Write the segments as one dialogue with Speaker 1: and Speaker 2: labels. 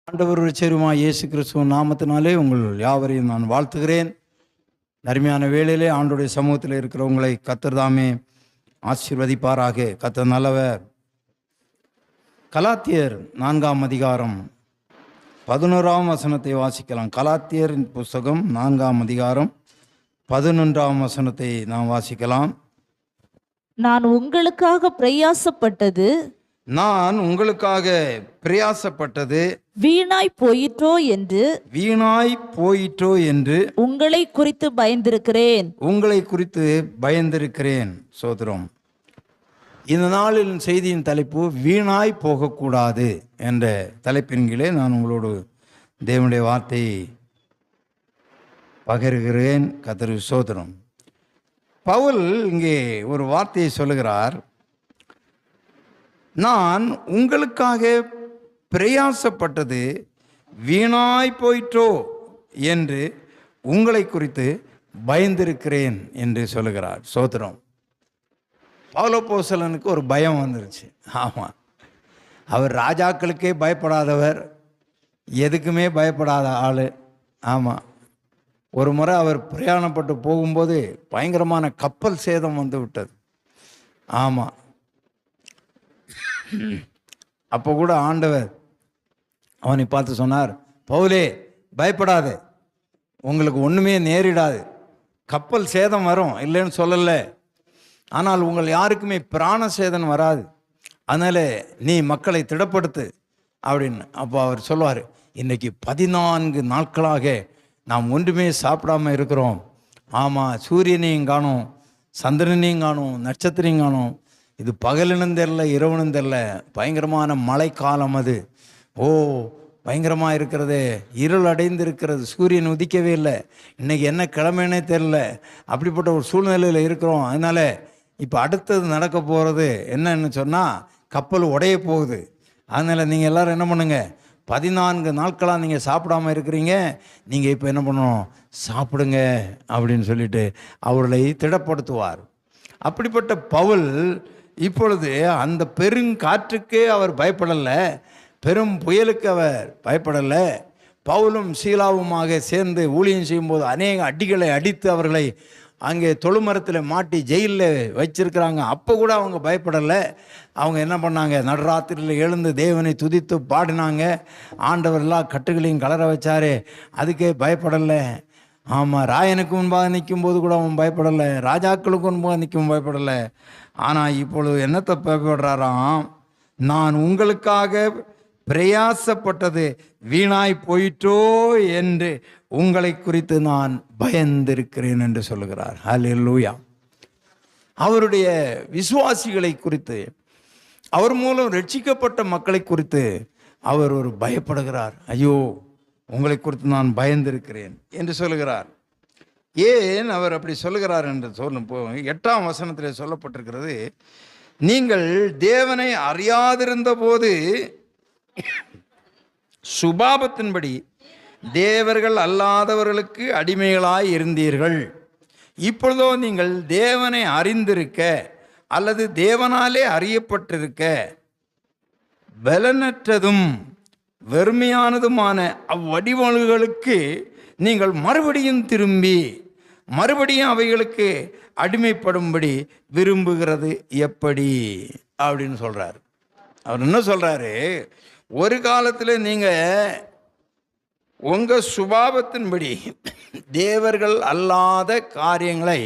Speaker 1: ஆண்டவர் சேருமா இயேசு கிறிஸ்துவின் நாமத்தினாலே உங்கள் யாவரையும் நான் வாழ்த்துகிறேன். அருமையான வேளையிலே ஆண்டோடைய சமூகத்தில் இருக்கிறவங்களை கர்த்தர் தாமே ஆசீர்வதிப்பாராக. கர்த்தர் நல்லவர். கலாத்தியர் 4ஆம் அதிகாரம் 11ஆம் வசனத்தை வாசிக்கலாம். கலாத்தியரின் புஸ்தகம் 4ஆம் அதிகாரம் 11ஆம் வசனத்தை நாம் வாசிக்கலாம்.
Speaker 2: நான் உங்களுக்காக பிரயாசப்பட்டது வீணாய் போயிற்றோ என்று உங்களை குறித்து பயந்திருக்கிறேன். சோதரம்.
Speaker 1: இந்த நாளின் செய்தியின் தலைப்பு வீணாய் போகக்கூடாது என்ற தலைப்பின் கீழே நான் உங்களோடு தேவனுடைய வார்த்தையை பகிர்கிறேன். கர்த்தருக்கு ஸ்தோத்திரம். பவுல் இங்கே ஒரு வார்த்தையை சொல்லுகிறார். நான் உங்களுக்காக பிரயாசப்பட்டது வீணாய் போயிற்றோ என்று உங்களை குறித்து பயந்திருக்கிறேன் என்று சொல்லுகிறார். ஸ்தோத்திரம். பவுலப்போஸ்தலனுக்கு ஒரு பயம் வந்துருச்சு. ஆமாம், அவர் ராஜாக்களுக்கே பயப்படாதவர், எதுக்குமே பயப்படாத ஆள். ஆமாம், ஒரு முறை அவர் பிரயாணப்பட்டு போகும்போது பயங்கரமான கப்பல் சேதம் வந்து விட்டது. ஆமாம், அப்போ கூட ஆண்டவர் அவனை பார்த்து சொன்னார், பவுலே பயப்படாத, உங்களுக்கு ஒன்றுமே நேரிடாது, கப்பல் சேதம் வரும் இல்லைன்னு சொல்லலை, ஆனால் உங்கள் யாருக்குமே பிராண சேதம் வராது, அதனால் நீ மக்களை திடப்படுத்து அப்படின்னு. அப்போ அவர் சொல்லுவார், இன்றைக்கி 14 நாட்களாக நாம் ஒன்றுமே சாப்பிடாமல் இருக்கிறோம். ஆமாம், சூரியனையும் காணும், சந்திரனையும் காணும், நட்சத்திரையும் காணும், இது பகலினும் தெரில இரவுனும் தெரில, பயங்கரமான மழைக்காலம் அது. ஓ, பயங்கரமாக இருக்கிறது, இருள் அடைந்து இருக்கிறது, சூரியன் உதிக்கவே இல்லை, இன்றைக்கி என்ன கிழமைன்னே தெரில, அப்படிப்பட்ட ஒரு சூழ்நிலையில் இருக்கிறோம். அதனால் இப்போ அடுத்தது நடக்க போகிறது என்னன்னு சொன்னால் கப்பல் உடைய போகுது. அதனால் நீங்கள் எல்லோரும் என்ன பண்ணுங்க, 14 நாட்களாக நீங்கள் சாப்பிடாமல் இருக்கிறீங்க, நீங்கள் இப்போ என்ன பண்ணணும், சாப்பிடுங்க அப்படின்னு சொல்லிட்டு அவர்களை திடப்படுத்துவார். அப்படிப்பட்ட பவுல் இப்பொழுது அந்த பெருங்காற்றுக்கே அவர் பயப்படலை, பெரும் புயலுக்கு அவர் பயப்படலை. பவுலும் சீலாவுமாக சேர்ந்து ஊழியம் செய்யும்போது அநேக அடிகளை அடித்து அவர்களை அங்கே தொழுமரத்தில் மாட்டி ஜெயிலில் வச்சிருக்கிறாங்க. அப்போ கூட அவங்க பயப்படலை. அவங்க என்ன பண்ணாங்க, நடுராத்திரியில் எழுந்து தேவனை துதித்து பாடினாங்க. ஆண்டவர் எல்லா கட்டுகளையும் கலர வச்சாரு, அதுக்கே பயப்படலை. ஆமாம், ராயனுக்கு முன்பாக நிற்கும் போது கூட அவன் பயப்படலை, ராஜாக்களுக்கு முன்பாக நிற்கும் பயப்படலை. ஆனால் இப்பொழுது என்னத்தை பயப்படுறாராம், நான் உங்களுக்காக பிரயாசப்பட்டது வீணாய் போயிற்றோ என்று உங்களை குறித்து நான் பயந்திருக்கிறேன் என்று சொல்லுகிறார். ஹல்லேலூயா. அவருடைய விசுவாசிகளை குறித்து, அவர் மூலம் ரட்சிக்கப்பட்ட மக்களை குறித்து அவர் ஒரு பயப்படுகிறார். ஐயோ, உங்களை குறித்து நான் பயந்திருக்கிறேன் என்று சொல்லுகிறார். ஏன் அவர் அப்படி சொல்லுகிறார் என்று சொல்லும் 8ஆம் வசனத்தில் சொல்லப்பட்டிருக்கிறது, நீங்கள் தேவனை அறியாதிருந்த போது சுபாவத்தின்படி தேவர்கள் அல்லாதவர்களுக்கு அடிமைகளாய் இருந்தீர்கள். இப்பொழுதோ நீங்கள் தேவனை அறிந்திருக்க அல்லது தேவனாலே அறியப்பட்டிருக்க பலனற்றதும் வெறுமையானதுமான அவ்வடிவங்களுக்கு நீங்கள் மறுபடியும் திரும்பி மறுபடியும் அவைகளுக்கு அடிமைப்படும்படி விரும்புகிறது எப்படி அப்படின்னு சொல்கிறார். அவர் என்ன சொல்கிறாரு, ஒரு காலத்தில் நீங்கள் உங்கள் சுபாவத்தின்படி தேவர்கள் அல்லாத காரியங்களை,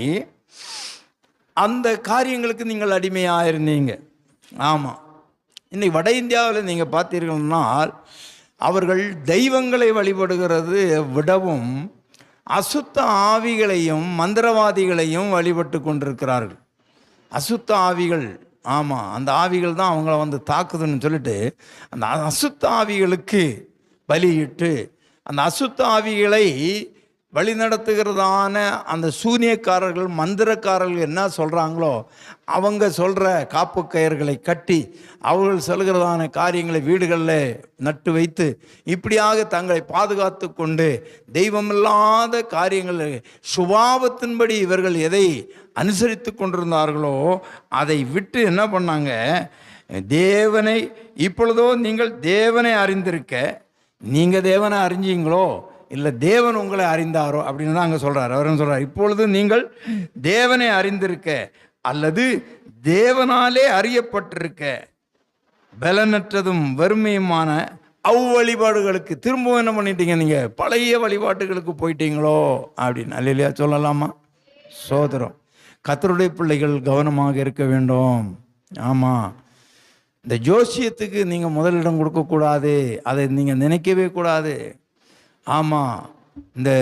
Speaker 1: அந்த காரியங்களுக்கு நீங்கள் அடிமையாக இருந்தீங்க. ஆமாம், இன்னைக்கு வட இந்தியாவில் நீங்கள் பார்த்தீர்கள்னால் அவர்கள் தெய்வங்களை வழிபடுகிறது விடவும் அசுத்த ஆவிகளையும் மந்திரவாதிகளையும் வழிபட்டு கொண்டிருக்கிறார்கள். அசுத்த ஆவிகள், ஆமாம், அந்த ஆவிகள் தான் அவங்கள வந்து தாக்குதுன்னு சொல்லிட்டு அந்த அசுத்த ஆவிகளுக்கு பலியிட்டு அந்த அசுத்த ஆவிகளை வழிநடத்துகிறதான அந்த சூனியக்காரர்கள் மந்திரக்காரர்கள் என்ன சொல்கிறாங்களோ அவங்க சொல்கிற காப்பு கயிறுகளை கட்டி அவர்கள் சொல்கிறதான காரியங்களை வீடுகளில் நட்டு வைத்து இப்படியாக தங்களை பாதுகாத்து கொண்டு தெய்வமில்லாத காரியங்கள் சுபாவத்தின்படி இவர்கள் எதை அனுசரித்து கொண்டிருந்தார்களோ அதை விட்டு என்ன பண்ணாங்க, தேவனை இப்பொழுதோ நீங்கள் தேவனை அறிந்திருக்க நீங்கள் தேவனை அறிஞ்சீங்களோ இல்லை தேவன் உங்களை அறிந்தாரோ அப்படின்னு தான் அங்கே சொல்கிறார். அவர் சொல்கிறார், இப்பொழுது நீங்கள் தேவனை அறிந்திருக்க அல்லது தேவனாலே அறியப்பட்டிருக்க பலனற்றதும் வறுமையுமான அவ்வழிபாடுகளுக்கு திரும்பவும் என்ன பண்ணிட்டீங்க, நீங்கள் பழைய வழிபாட்டுகளுக்கு போயிட்டீங்களோ அப்படின்னு அல்லேலூயா சொல்லலாமா? சோதரம். கர்த்தருடைய பிள்ளைகள் கவனமாக இருக்க வேண்டும். ஆமாம், இந்த ஜோசியத்துக்கு நீங்கள் முதலிடம் கொடுக்கக்கூடாது, அதை நீங்கள் நினைக்கவே கூடாது. ஆமாம், இந்த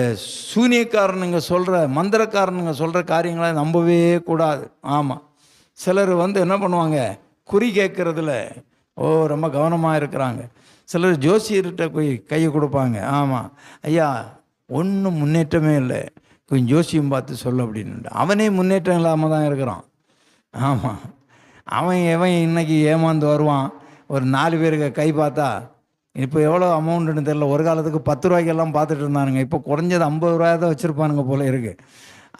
Speaker 1: சூனியக்காரனுங்க சொல்கிற மந்திரக்காரனுங்க சொல்கிற காரியங்களை நம்பவே கூடாது. ஆமாம், சிலர் என்ன பண்ணுவாங்க, குறி கேட்குறதுல ரொம்ப கவனமாக இருக்கிறாங்க. சிலர் ஜோசியர்கிட்ட போய் கையை கொடுப்பாங்க. ஆமாம், ஐயா ஒன்றும் முன்னேற்றமே இல்லை, கொஞ்சம் ஜோசியம் பார்த்து சொல்ல அப்படின்னு. அவனே முன்னேற்றம் இல்லாமல் தான் இருக்கிறான். ஆமாம், அவன் இன்னைக்கு ஏமாந்து வருவான், ஒரு 4 பேருக்கு கை பார்த்தா இப்போ எவ்வளோ அமௌண்ட்டுன்னு தெரில. ஒரு காலத்துக்கு 10 ரூபாய்க்கெல்லாம் பார்த்துட்டு இருந்தானுங்க, இப்போ குறைஞ்சது 50 ரூபாய் தான் வச்சுருப்பானுங்க போல இருக்குது.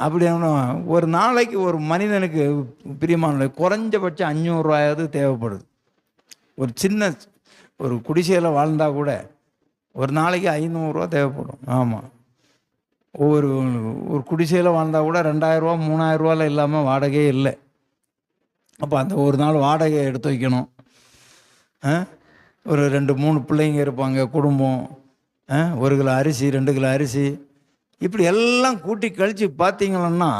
Speaker 1: அப்படி ஒரு நாளைக்கு ஒரு மனிதனுக்கு பிரியமான குறைஞ்சபட்சம் 500 ரூபாயாவது தேவைப்படுது. ஒரு சின்ன ஒரு குடிசையில் வாழ்ந்தால் கூட ஒரு நாளைக்கு 500 ரூபா தேவைப்படும். ஆமாம், ஒரு குடிசையில் வாழ்ந்தால் கூட 2000 ரூபா 3000 ரூபாயில் இல்லாமல் வாடகையே இல்லை. அப்போ அந்த ஒரு நாள் வாடகை எடுத்து வைக்கணும். ஒரு 2-3 பிள்ளைங்க இருப்பாங்க, குடும்பம், 1 கிலோ அரிசி 2 கிலோ அரிசி, இப்படி எல்லாம் கூட்டி கழித்து பார்த்தீங்கன்னா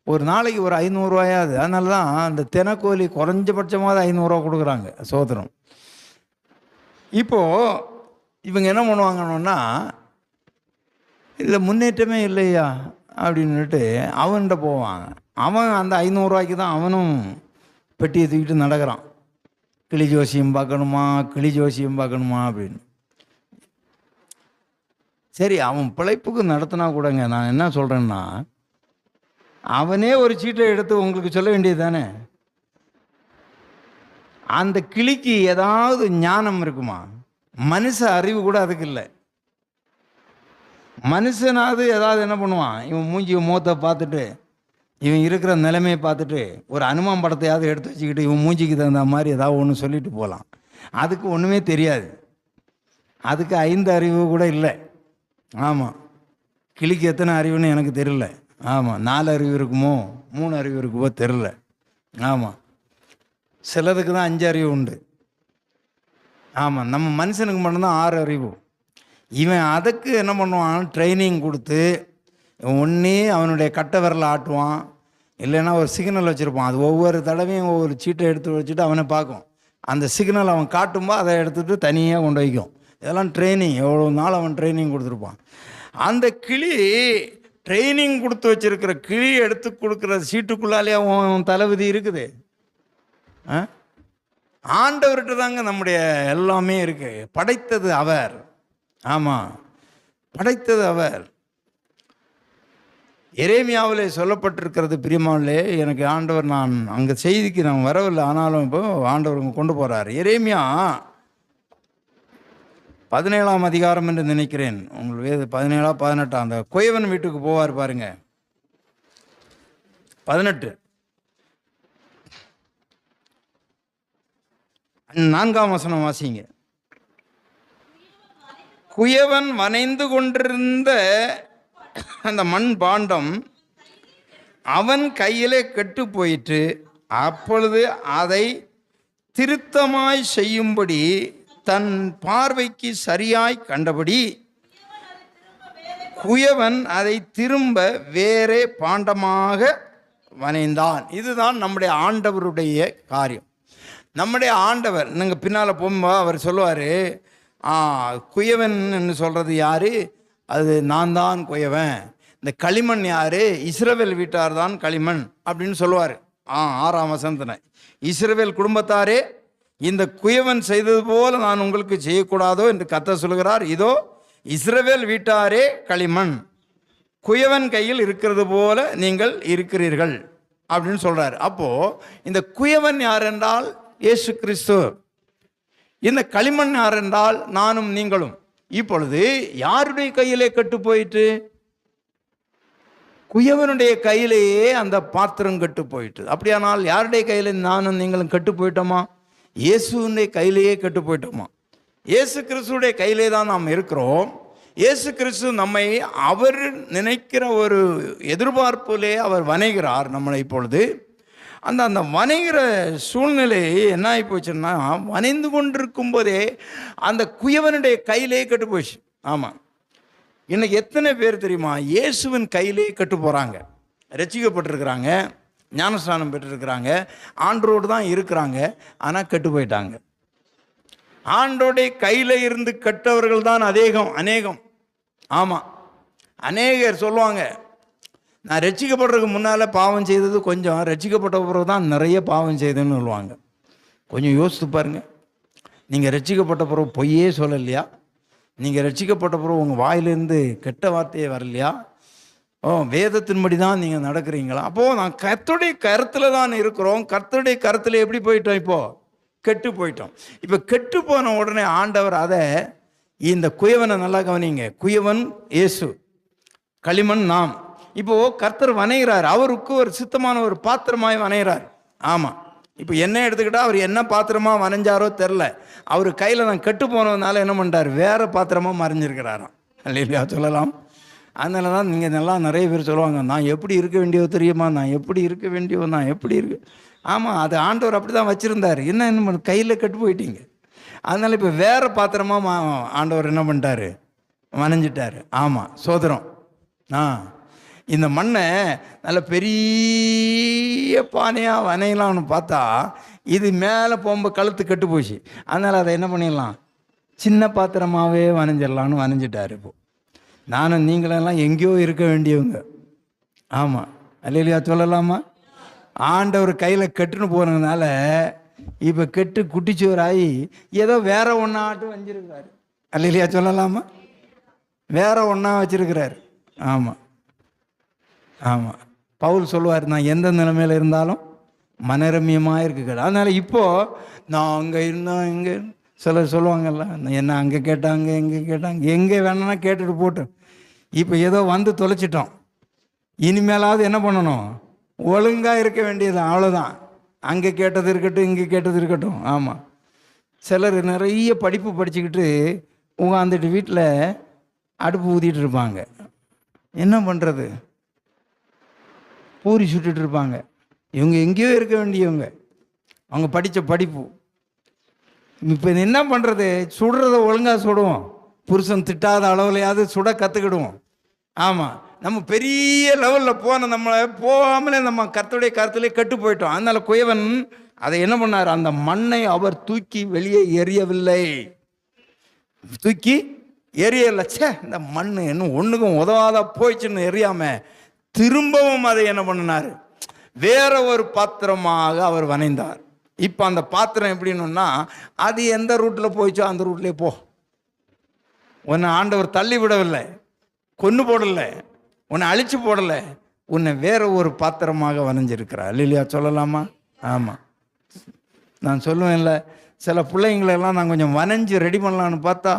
Speaker 1: ஒரு நாளைக்கு ஒரு 500 ரூபாயாவது. அதனால தான் அந்த தினக்கூலி குறைஞ்சபட்சமாவது 500 ரூபா கொடுக்குறாங்க. சோதரம். இப்போது இவங்க என்ன பண்ணுவாங்கன்னா, இல்லை முன்னேற்றமே இல்லையா அப்படின்னுட்டு அவன்கிட்ட போவாங்க. அவன் அந்த 500 ரூபாய்க்கு தான் அவனும் பெட்டியை தூக்கிட்டு நடக்கிறான். கிளி ஜோசியம் பார்க்கணுமா, கிளி ஜோசியம் பார்க்கணுமா அப்படின்னு. சரி, அவன் பிழைப்புக்கு நடத்தினா கூடங்க, நான் என்ன சொல்கிறேன்னா, அவனே ஒரு சீட்டை எடுத்து உங்களுக்கு சொல்ல வேண்டியது தானே. அந்த கிளிக்கு ஏதாவது ஞானம் இருக்குமா? மனுஷ அறிவு கூட அதுக்கு இல்லை. மனுஷனாவது ஏதாவது என்ன பண்ணுவான், இவன் மூஞ்சி முகத்தை பார்த்துட்டு, இவன் இருக்கிற நிலைமையை பார்த்துட்டு ஒரு அனுமான் படத்தையாவது எடுத்து வச்சுக்கிட்டு இவன் மூஞ்சிக்கு தகுந்த மாதிரி ஏதாவது ஒன்று சொல்லிட்டு போகலாம். அதுக்கு ஒன்றுமே தெரியாது, அதுக்கு 5 அறிவு கூட இல்லை. ஆமாம், கிளிக்கு எத்தனை அறிவுன்னு எனக்கு தெரியல. ஆமாம், 4 அறிவு இருக்குமோ 3 அறிவு இருக்குமோ தெரில. ஆமாம், சிலதுக்கு தான் 5 அறிவு உண்டு. ஆமாம், நம்ம மனுஷனுக்கு மட்டும்தான் 6 அறிவு. இவன் அதுக்கு என்ன பண்ணுவான், ட்ரைனிங் கொடுத்து ஒன்றே அவனுடைய கட்டை விரலை ஆட்டுவான், இல்லைன்னா ஒரு சிக்னல் வச்சுருப்பான். அது ஒவ்வொரு தடவையும் ஒவ்வொரு சீட்டை எடுத்து வச்சுட்டு அவனை பார்க்கும். அந்த சிக்னல் அவன் காட்டும்போது அதை எடுத்துகிட்டு தனியாக கொண்டு வைக்கும். இதெல்லாம் ட்ரைனிங், எவ்வளோ நாள் அவன் ட்ரைனிங் கொடுத்துருப்பான். அந்த கிளி ட்ரைனிங் கொடுத்து வச்சுருக்கிற கிளி எடுத்து கொடுக்குற சீட்டுக்குள்ளாலே அவன் தளபதி இருக்குது. ஆண்டவர்கிட்ட தாங்க நம்முடைய எல்லாமே இருக்குது. படைத்தது அவர். ஆமாம், படைத்தது அவர். எரேமியாவிலே சொல்லப்பட்டிருக்கிறது பிரியமாவிலே, எனக்கு ஆண்டவர், நான் அங்கே செய்திக்கு நான் வரவில்லை, ஆனாலும் இப்போ ஆண்டவர் கொண்டு போகிறார். எரேமியா 17ஆம் அதிகாரம் என்று நினைக்கிறேன். உங்கள் வேது 17 18 அந்த குயவன் வீட்டுக்கு போவார் பாருங்க. 18 4ஆம் வசனம் வாசிங்க. குயவன் வனைந்து கொண்டிருந்த அந்த மண் பாண்டம் அவன் கையிலே கெட்டு போயிற்று. அப்பொழுது அதை திருத்தமாய் செய்யும்படி தன் பார்வைக்கு சரியாய் கண்டபடி குயவன் அதை திரும்ப வேறே பாண்டமாக வனைந்தான். இதுதான் நம்முடைய ஆண்டவருடைய காரியம். நம்முடைய ஆண்டவர் நீங்கள் பின்னால் போகும்போது அவர் சொல்லுவார், குயவன் சொல்கிறது யார்? அது நான் தான் குயவன். இந்த களிமண் யார்? இஸ்ரவேல் வீட்டார் தான் களிமண் அப்படின்னு சொல்லுவார். 6ஆம் வசனத்தில், இஸ்ரவேல் குடும்பத்தாரே, இந்த குயவன் செய்தது போல நான் உங்களுக்கு செய்யக்கூடாதோ என்று கர்த்தர் சொல்கிறார். இதோ இஸ்ரவேல் வீட்டாரே களிமண், குயவன் கையில் இருக்கிறது போல நீங்கள் இருக்கிறீர்கள் அப்படின்னு சொல்கிறார். அப்போது இந்த குயவன் யார் என்றால் இயேசு கிறிஸ்து. இந்த களிமண் யார் என்றால் நானும் நீங்களும். இப்பொழுது யாருடைய கையிலே கட்டு போயிட்டு? குயவனுடைய கையிலேயே அந்த பாத்திரம் கட்டு போயிட்டு. அப்படியானால் யாருடைய கையில் நானும் நீங்களும் கட்டு போயிட்டோமா? இயேசுடைய கையிலேயே கட்டு போயிட்டோமா? இயேசு கிறிஸ்துடைய கையிலே தான் நாம் இருக்கிறோம். இயேசு கிறிஸ்து நம்மை அவர் நினைக்கிற ஒரு எதிர்பார்ப்பிலே அவர் வணைகிறார் நம்மளை. இப்பொழுது அந்த வணைகிற சூழ்நிலை என்ன ஆகி போச்சுன்னா, வணைந்து கொண்டிருக்கும் போதே அந்த குயவனுடைய கையிலே கெட்டு போச்சு. ஆமாம், இன்னைக்கு எத்தனை பேர் தெரியுமா இயேசுவின் கையிலே கெட்டு போகிறாங்க, ரட்சிக்கப்பட்டிருக்கிறாங்க, ஞானஸ்நானம் பெற்றிருக்கிறாங்க, ஆண்டோடு தான் இருக்கிறாங்க, ஆனால் கெட்டு போயிட்டாங்க. ஆண்டோடைய கையில் இருந்து கெட்டவர்கள் தான் அநேகம். ஆமாம், அநேகர் சொல்லுவாங்க, நான் ரட்சிக்கப்படுறதுக்கு முன்னால் பாவம் செய்தது கொஞ்சம், ரட்சிக்கப்பட்ட பிறகு தான் நிறைய பாவம் செய்தேன்னு சொல்லுவாங்க. கொஞ்சம் யோசித்து பாருங்கள். நீங்கள் ரட்சிக்கப்பட்ட பிறகு பொய்யே சொல்லலையா? நீங்கள் ரட்சிக்கப்பட்ட பிறகு உங்கள் வாயிலிருந்து கெட்ட வார்த்தையே வரலையா? வேதத்தின்படி தான் நீங்கள் நடக்கிறீங்களா? அப்போது நான் கர்த்தருடைய கருத்தில் தான் இருக்கிறோம். கர்த்தருடைய கருத்தில் எப்படி போயிட்டோம்? இப்போது கெட்டு போயிட்டோம். இப்போ கெட்டு போன உடனே ஆண்டவர் அதை, இந்த குயவனை நல்லா கவனிங்க, குயவன் இயேசு, களிமண் நாம். இப்போது கர்த்தர் வணைகிறார், அவருக்கு ஒரு சித்தமான ஒரு பாத்திரமாய் வணைகிறார். ஆமாம், இப்போ என்ன எடுத்துக்கிட்டால் அவர் என்ன பாத்திரமாக வரைஞ்சாரோ தெரில, அவர் கையில் நான் கெட்டு போனதுனால என்ன பண்ணுறார், வேறு பாத்திரமாக மறைஞ்சிருக்கிறாராம். இல்லையா சொல்லலாம். அதனால தான் நீங்கள் நல்லா நிறைய பேர் சொல்லுவாங்க, நான் எப்படி இருக்க வேண்டியோ தெரியுமா, நான் எப்படி இருக்க வேண்டியோ, நான் எப்படி இருக்கு. ஆமாம், அது ஆண்டவர் அப்படி தான் வச்சுருந்தார். என்ன கையில் கெட்டு போயிட்டீங்க. அதனால் இப்போ வேறு பாத்திரமாக ஆண்டவர் என்ன பண்ணிட்டார், வணைஞ்சிட்டார். ஆமாம், சோதரம். இந்த மண்ணை நல்ல பெரிய பானையாக வனையலாம்னு பார்த்தா இது மேலே போகும்போது கழுத்து கெட்டு போச்சு. அதனால் அதை என்ன பண்ணிடலாம், சின்ன பாத்திரமாகவே வனைஞ்சிடலான்னு வனைஞ்சிட்டார். இப்போது நானும் நீங்களெல்லாம் எங்கேயோ இருக்க வேண்டியவங்க. ஆமாம், அல்லையா சொல்லலாமா? ஆண்டவர் கையில் கெட்டுன்னு போனதுனால இப்போ கெட்டு குட்டிச்சுவராகி ஏதோ வேற ஒன்றாட்டும் வஞ்சிருக்கிறாரு. அல்லையா சொல்லலாமா? வேற ஒன்றா வச்சிருக்கிறாரு. ஆமாம் ஆமாம், பவுல் சொல்லுவார், நான் எந்த நிலைமையில் இருந்தாலும் மனரம்யமாக இருக்குங்க. அதனால் இப்போது நான் அங்கே இருந்தேன், இங்கே சிலர் சொல்லுவாங்கல்ல, என்ன அங்கே கேட்டாங்க எங்கே கேட்டாங்க, எங்கே வேணும்னா கேட்டுட்டு போட்டோம். இப்போ ஏதோ வந்து தொலைச்சிட்டோம். இனிமேலாவது என்ன பண்ணணும், ஒழுங்காக இருக்க வேண்டியது, அவ்வளோதான். அங்கே கேட்டது இருக்கட்டும், இங்கே கேட்டது இருக்கட்டும். ஆமாம், சிலர் நிறைய படிப்பு படிச்சுக்கிட்டு உட்காந்துட்டு வீட்டில் அடுப்பு ஊதிட்டு இருப்பாங்க. என்ன பண்ணுறது, பூரி சுட்டுட்டு இருப்பாங்க. இவங்க எங்கேயோ இருக்க வேண்டியவங்க, அவங்க படித்த படிப்பு. இப்போ என்ன பண்ணுறது, சுடுறத ஒழுங்காக சுடுவோம், புருஷன் திட்டாத அளவுலையாவது சுட கற்றுக்கிடுவோம். ஆமாம், நம்ம பெரிய லெவலில் நம்மளை போகாமலே நம்ம கர்த்தருடைய கருத்திலே கெட்டு போயிட்டோம். அதனால் குயவன் அதை என்ன பண்ணார், அந்த மண்ணை அவர் தூக்கி வெளியே எறியவில்லை. தூக்கி எரியலை, இந்த மண் இன்னும் ஒன்றுக்கும் உதவாத போயிடுச்சுன்னு எரியாமல் திரும்பவும் அதை என்ன பண்ணினார், வேற ஒரு பாத்திரமாக அவர் வணைந்தார். இப்போ அந்த பாத்திரம் எப்படின்னா, அது எந்த ரூட்டில் போயிச்சோ அந்த ரூட்லேயே போ. உன்னை ஆண்டவர் தள்ளி விடவில்லை, கொன்று போடலை, உன்னை அழிச்சு போடலை, உன்னை வேற ஒரு பாத்திரமாக வணைஞ்சிருக்கிறார். இல்லையா சொல்லலாமா? ஆமாம், நான் சொல்லுவேன்ல, சில பிள்ளைங்களெல்லாம் நான் கொஞ்சம் வனைஞ்சி ரெடி பண்ணலான்னு பார்த்தா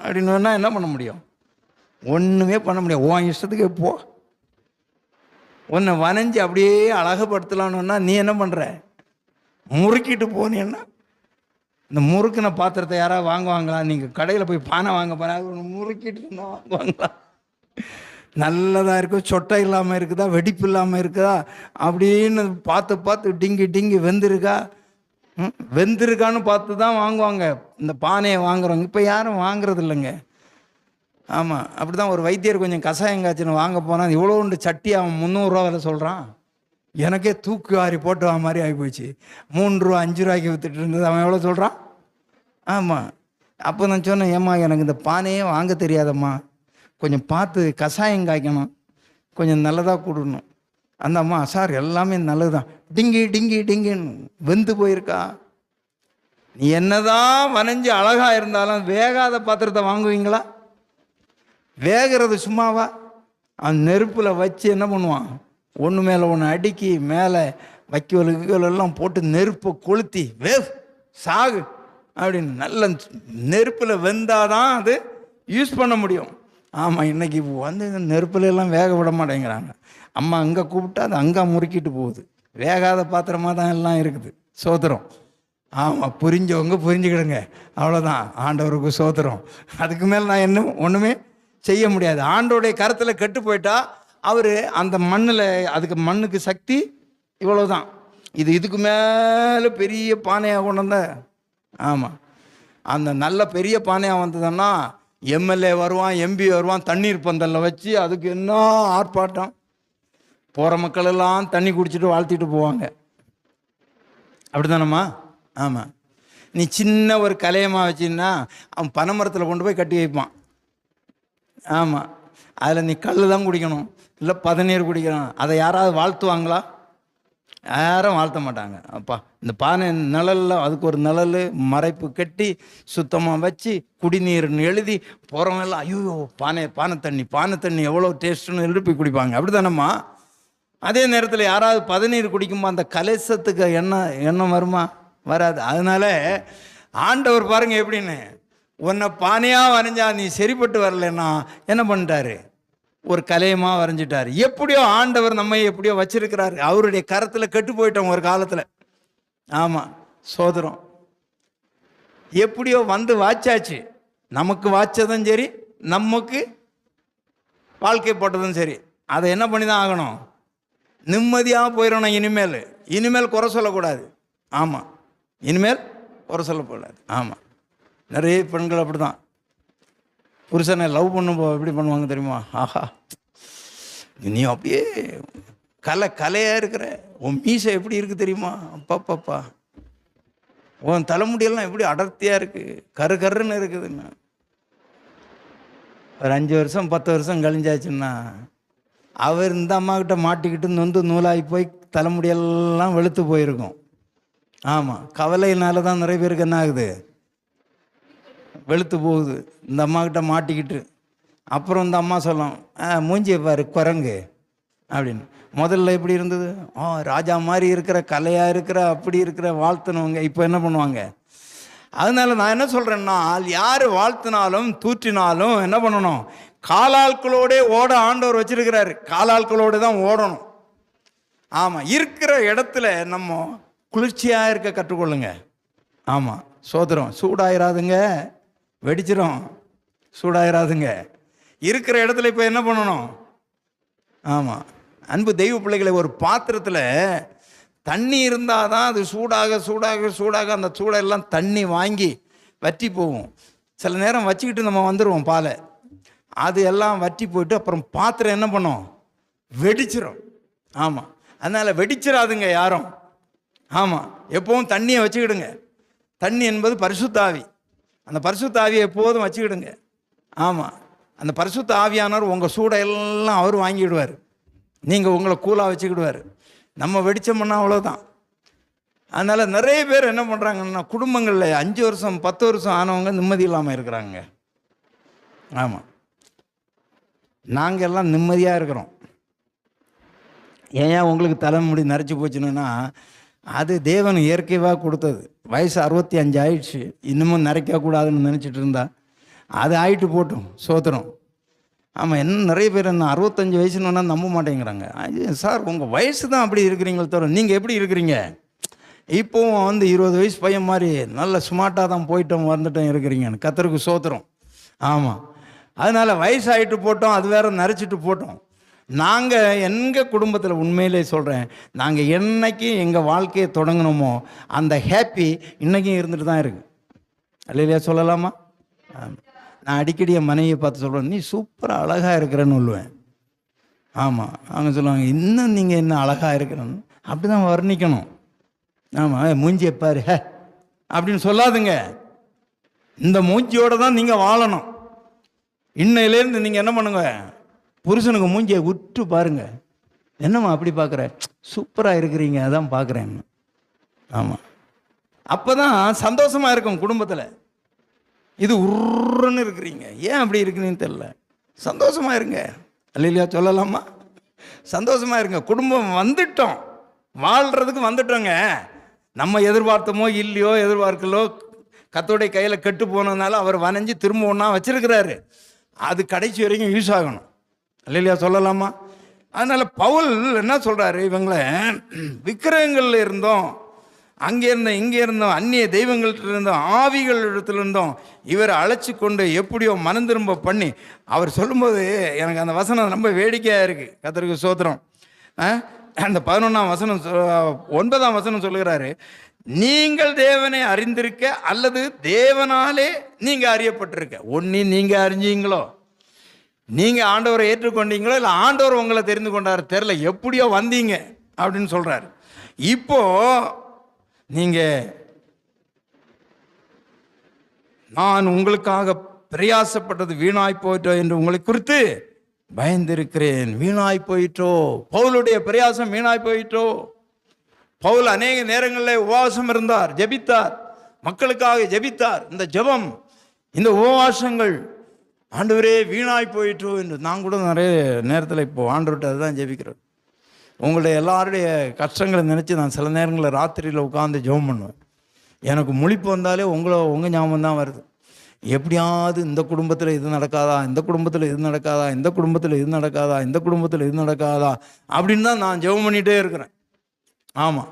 Speaker 1: அப்படின்னு என்ன பண்ண முடியும், ஒன்றுமே பண்ண முடியாது. உன் இஷ்டத்துக்கு போ. உன்னை வனைஞ்சி அப்படியே அழகுப்படுத்தலான்னா நீ என்ன பண்ணுற, முறுக்கிட்டு போனீன்னா, இந்த முறுக்கின பாத்திரத்தை யாராவது வாங்குவாங்களா? நீங்கள் கடையில் போய் பானை வாங்க போனால் முறுக்கிட்டு இருந்தால் வாங்குவாங்களா? நல்லதாக இருக்கும், சொட்டை இல்லாமல் இருக்குதா, வெடிப்பு இல்லாமல் இருக்குதா அப்படின்னு பார்த்து டிங்கி வெந்திருக்கான்னு பார்த்து தான் வாங்குவாங்க. இந்த பானையை வாங்குறவங்க இப்போ யாரும் வாங்குறது இல்லைங்க. ஆமாம், அப்படி தான் ஒரு வைத்தியர் கொஞ்சம் கஷாயம் காய்ச்சின்னு வாங்க போனால் இவ்வளோ உண்டு சட்டி அவன் 300 ரூபா விலை சொல்கிறான். எனக்கே தூக்கு வாரி போட்டு வா மாதிரி ஆகிப்போச்சு. 3 ரூபா 5 ரூபாய்க்கு விற்றுட்டு இருந்தது, அவன் எவ்வளோ சொல்கிறான்? ஆமாம், அப்போ நான் சொன்னேன், ஏம்மா எனக்கு இந்த பானையே வாங்க தெரியாதம்மா, கொஞ்சம் பார்த்து கஷாயம் காய்க்கணும், கொஞ்சம் நல்லதாக கொடுக்கணும். அந்த அம்மா, சார் எல்லாமே நல்லது தான், டிங்கின்னு வெந்து போயிருக்கா. நீ என்னதான் வனைஞ்சி அழகாக இருந்தாலும் வேகாத பாத்திரத்தை வாங்குவீங்களா? வேகிறது சும்மாவா? அந்த நெருப்பில் வச்சு என்ன பண்ணுவான், ஒன்று மேலே ஒன்று அடுக்கி மேலே வைக்கோலெல்லாம் போட்டு நெருப்பை கொளுத்தி சாகு அப்படின்னு நல்ல நெருப்பில் வெந்தாதான் அது யூஸ் பண்ண முடியும். ஆமாம், இன்னைக்கு வந்து நெருப்புல எல்லாம் வேக விட மாட்டேங்கிறாங்க. அம்மா அங்கே கூப்பிட்டா அது அங்கே முறுக்கிட்டு போகுது, வேகாத பாத்திரமாக தான் எல்லாம் இருக்குது. சோதரம். ஆமாம், புரிஞ்சவங்க புரிஞ்சுக்கிடுங்க, அவ்வளோதான். ஆண்டவருக்கு சோத்திரம். அதுக்கு மேலே நான் என்ன ஒன்றுமே செய்ய முடியாது. ஆண்டோடைய கருத்தில் கெட்டு போயிட்டா அவர் அந்த மண்ணில், அதுக்கு மண்ணுக்கு சக்தி இவ்வளோதான். இதுக்கு மேலே பெரிய பானையாக கொண்டு வந்த, ஆமாம், அந்த நல்ல பெரிய பானையாக வந்ததுன்னா எம்எல்ஏ வருவான், எம்பி வருவான், தண்ணீர் பந்தலில் வச்சு அதுக்கு என்ன ஆர்ப்பாட்டம். போகிற மக்கள் எல்லாம் தண்ணி குடிச்சிட்டு வாழ்த்திட்டு போவாங்க. அப்படி தானம்மா? ஆமாம். நீ சின்ன ஒரு கலையமாக வச்சின்னா அவன் பனைமரத்தில் கொண்டு போய் கட்டி வைப்பான். ஆமாம், அதில் நீ கல் தான் குடிக்கணும், இல்லை பதநீர் குடிக்கணும். அதை யாராவது வாழ்த்துவாங்களா? யாரும் வாழ்த்த மாட்டாங்க. அப்பா இந்த பானை நிழலில் அதுக்கு ஒரு நிழல் மறைப்பு கட்டி சுத்தமாக வச்சு குடிநீர்னு எழுதி போகிறவங்கெல்லாம் ஐயோ பானை தண்ணி எவ்வளோ டேஸ்ட்டுன்னு எழுப்பி குடிப்பாங்க. அப்படி தானம்மா? அதே நேரத்தில் யாராவது பதநீர் குடிக்குமா அந்த கலேசத்துக்கு எண்ணம் வருமா? வராது. அதனால ஆண்டவர் பாருங்க எப்படின்னு, உன்னை பானையாக வரைஞ்சா நீ சரிப்பட்டு வரலன்னா என்ன பண்ணிட்டாரு? ஒரு கலையமாக வரைஞ்சிட்டாரு. எப்படியோ ஆண்டவர் நம்ம எப்படியோ வச்சிருக்கிறாரு. அவருடைய கரத்தில் கெட்டு போயிட்டோம் ஒரு காலத்தில். ஆமாம், சோதரம். எப்படியோ வந்து வாச்சாச்சு. நமக்கு வாச்சதும் சரி, நமக்கு வாழ்க்கை போட்டதும் சரி, அதை என்ன பண்ணி தான் ஆகணும்? நிம்மதியாக போயிடணும். இனிமேல் குறை சொல்லக்கூடாது. ஆமாம், இனிமேல் குறை சொல்லக்கூடாது. ஆமாம், நிறைய பெண்கள் அப்படி தான். புருஷனை லவ் பண்ணும்போ எப்படி பண்ணுவாங்க தெரியுமா? ஆஹா, நீ அப்படியே கலையாக இருக்கிற, உன் மீசை எப்படி இருக்குது தெரியுமா? அப்பாப்பாப்பா, உன் தலைமுடியெல்லாம் எப்படி அடர்த்தியாக இருக்குது, கருன்னு இருக்குதுன்னா. ஒரு 5 வருஷம் 10 வருஷம் கழிஞ்சாச்சுன்னா அவர் இந்த அம்மாக்கிட்ட மாட்டிக்கிட்டு நொந்து நூலாகி போய் தலைமுடியெல்லாம் வெளுத்து போயிருக்கும். ஆமாம், கவலையினால தான் நிறைய பேருக்கு என்ன ஆகுது, வெளுத்து போகுது. இந்த அம்மாக்கிட்ட மாட்டிக்கிட்டு அப்புறம் இந்த அம்மா சொல்லும், மூஞ்சியை பாரு குரங்கு அப்படின்னு. முதல்ல எப்படி இருந்தது? ராஜா மாதிரி இருக்கிற, கலையாக இருக்கிற, அப்படி இருக்கிற வாழ்த்துனவங்க இப்போ என்ன பண்ணுவாங்க? அதனால நான் என்ன சொல்கிறேன்னா, யார் வாழ்த்தினாலும் தூற்றினாலும் என்ன பண்ணணும்? காலாட்களோடே ஓட ஆண்டவர் வச்சிருக்கிறாரு. காலாட்களோடு தான் ஓடணும். ஆமாம், இருக்கிற இடத்துல நம்ம குளிர்ச்சியாக இருக்க கற்றுக்கொள்ளுங்க. ஆமாம், சோதரம். சூடாயிராதுங்க, வெடிச்சிடும். சூடாயிராதுங்க. இருக்கிற இடத்துல இப்போ என்ன பண்ணணும்? ஆமாம், அன்பு தெய்வ பிள்ளைகளை, ஒரு பாத்திரத்தில் தண்ணி இருந்தால் தான் அது சூடாக சூடாக சூடாக அந்த சூடெல்லாம் தண்ணி வாங்கி வற்றி போகும். சில நேரம் வச்சுக்கிட்டு நம்ம வந்துடுவோம் பாலை, அது எல்லாம் வற்றி போயிட்டு அப்புறம் பாத்திரம் என்ன பண்ணும்? வெடிச்சிடும். ஆமாம், அதனால் வெடிச்சிடாதுங்க யாரும். ஆமாம், எப்போவும் தண்ணியை வச்சுக்கிடுங்க. தண்ணி என்பது பரிசுத்த ஆவி. அந்த பரிசுத்த ஆவியை எப்போதும் வச்சுக்கிடுங்க. ஆமாம், அந்த பரிசுத்த ஆவியானவர் உங்கள் சூடையெல்லாம் அவர் வாங்கிவிடுவார். நீங்கள் உங்களை கூலாக வச்சுக்கிடுவார். நம்ம வெடிச்சோம்னா அவ்வளோதான். அதனால் நிறைய பேர் என்ன பண்ணுறாங்கன்னா, குடும்பங்களில் 5 வருஷம் 10 வருஷம் ஆனவங்க நிம்மதி இல்லாமல் இருக்கிறாங்க. ஆமாம், நாங்கள் எல்லாம் நிம்மதியாக இருக்கிறோம். ஏன் உங்களுக்கு தலைமுடி நரைச்சி போச்சுன்னா, அது தேவன் இயற்கையாக கொடுத்தது. வயசு 65 ஆயிடுச்சு, இன்னமும் நரைக்கக்கூடாதுன்னு நினச்சிட்டு இருந்தா அது ஆயிட்டு போட்டோம். சோத்திரம். ஆமாம், என்ன நிறைய பேர் என்ன 65 வயசுன்னு நம்ப மாட்டேங்கிறாங்க. சார் உங்கள் வயசு தான் அப்படி இருக்கிறீங்களே தவிர நீங்கள் எப்படி இருக்கிறீங்க? இப்போவும் 20 வயசு பையன் மாதிரி நல்ல ஸ்மார்ட்டாக தான் போயிட்டோம் வந்துட்டோம் இருக்கிறீங்கன்னு. கர்த்தருக்கு சோத்திரம். ஆமாம், அதனால் வயசாகிட்டு போட்டோம், அது வேற நரைச்சிட்டு போட்டோம். நாங்கள் எங்கள் குடும்பத்தில் உண்மையிலே சொல்கிறேன், நாங்கள் என்னைக்கு எங்கள் வாழ்க்கையை தொடங்கினோமோ அந்த ஹேப்பி இன்றைக்கும் இருந்துட்டு தான் இருக்குது. அல்லையா சொல்லலாமா? நான் அடிக்கடி என் மனைவியை பார்த்து சொல்கிறேன், நீ சூப்பராக அழகாக இருக்கிறேன்னு சொல்லுவேன். ஆமாம், அவங்க சொல்லுவாங்க, இன்னும் நீங்கள் என்ன அழகாக இருக்கிறேன்னு. அப்படி தான் வர்ணிக்கணும். ஆமாம், மூஞ்சியை பாரு அப்படின்னு சொல்லாதுங்க. இந்த மூஞ்சியோடு தான் நீங்கள் வாழணும். இன்னையிலேருந்து நீங்கள் என்ன பண்ணுங்க, புருஷனுக்கு மூஞ்சியை உற்று பாருங்க. என்னம்மா அப்படி பார்க்குற? சூப்பராக இருக்கிறீங்க, அதான் பார்க்குறேன். ஆமாம், அப்போ தான் சந்தோஷமாக இருக்கும் குடும்பத்தில். இது உருன்னு இருக்கிறீங்க, ஏன் அப்படி இருக்கிறீங்கன்னு தெரியல. சந்தோஷமாக இருங்க. அல்லையா சொல்லலாமா? சந்தோஷமாக இருங்க. குடும்பம் வந்துட்டோம், வாழ்கிறதுக்கு வந்துட்டோங்க. நம்ம எதிர்பார்த்தமோ இல்லையோ, எதிர்பார்க்கலோ, கர்த்தருடைய கையில் கெட்டு போனதுனால அவர் வனைஞ்சி திரும்ப ஒன்றா வச்சிருக்கிறாரு. அது கடைசி வரைக்கும் யூஸ் ஆகணும். அல்லையா சொல்லலாமா? அதனால் பவுல் என்ன சொல்கிறாரு, இவங்களை விக்கிரகங்களில் இருந்தோம் அங்கே இருந்தோம் இங்கே இருந்தோம், அந்நிய தெய்வங்கள்ட்ட இருந்தோம், ஆவிகளிடத்துல இருந்தோம் இவரை அழைச்சி கொண்டு எப்படியோ மனம் திரும்ப பண்ணி அவர் சொல்லும்போது எனக்கு அந்த வசனம் ரொம்ப வேடிக்கையாக இருக்குது. கர்த்தருக்கு ஸ்தோத்திரம். அந்த 11ஆம் வசனம் 9ஆம் வசனம் சொல்லுகிறாரு, நீங்கள் தேவனை அறிந்திருக்க அல்லது தேவனாலே நீங்கள் அறியப்பட்டிருக்க. ஒன்று நீங்கள் அறிஞ்சீங்களோ, நீங்கள் ஆண்டவரை ஏற்றுக்கொண்டீங்களோ, இல்லை ஆண்டவர் உங்களை தெரிந்து கொண்டார் தெரில, எப்படியோ வந்தீங்க அப்படின்னு சொல்கிறார். இப்போ நீங்கள் நான் உங்களுக்காக பிரயாசப்பட்டது வீணாய் போயிட்டோ என்று உங்களை குறித்து பயந்திருக்கிறேன். வீணாய் போயிட்டோ, பவுலுடைய பிரயாசம் வீணாய் போயிட்டோ. பவுல் அநேக நேரங்களில் உபவாசம் இருந்தார், ஜெபித்தார், மக்களுக்காக ஜெபித்தார். இந்த ஜெபம், இந்த உபவாசங்கள் ஆண்டவரே வீணாய் போயிட்டோ என்று நான் கூட நிறைய நேரத்தில் இப்போ ஆண்டவர்கிட்ட அதுதான் ஜெபிக்கிறேன். உங்களுடைய எல்லாருடைய கஷ்டங்களை நினச்சி நான் சில நேரங்களில் ராத்திரியில் உட்காந்து ஜெபம் பண்ணுவேன். எனக்கு முழிப்பு வந்தாலே உங்கள் ஞாபகம் தான் வருது. எப்படியாவது இந்த குடும்பத்தில் இது நடக்காதா, இந்த குடும்பத்தில் இது நடக்காதா, இந்த குடும்பத்தில் இது நடக்காதா, இந்த குடும்பத்தில் இது நடக்காதா அப்படின்னு தான் நான் ஜெபம் பண்ணிகிட்டே இருக்கிறேன். ஆமாம்,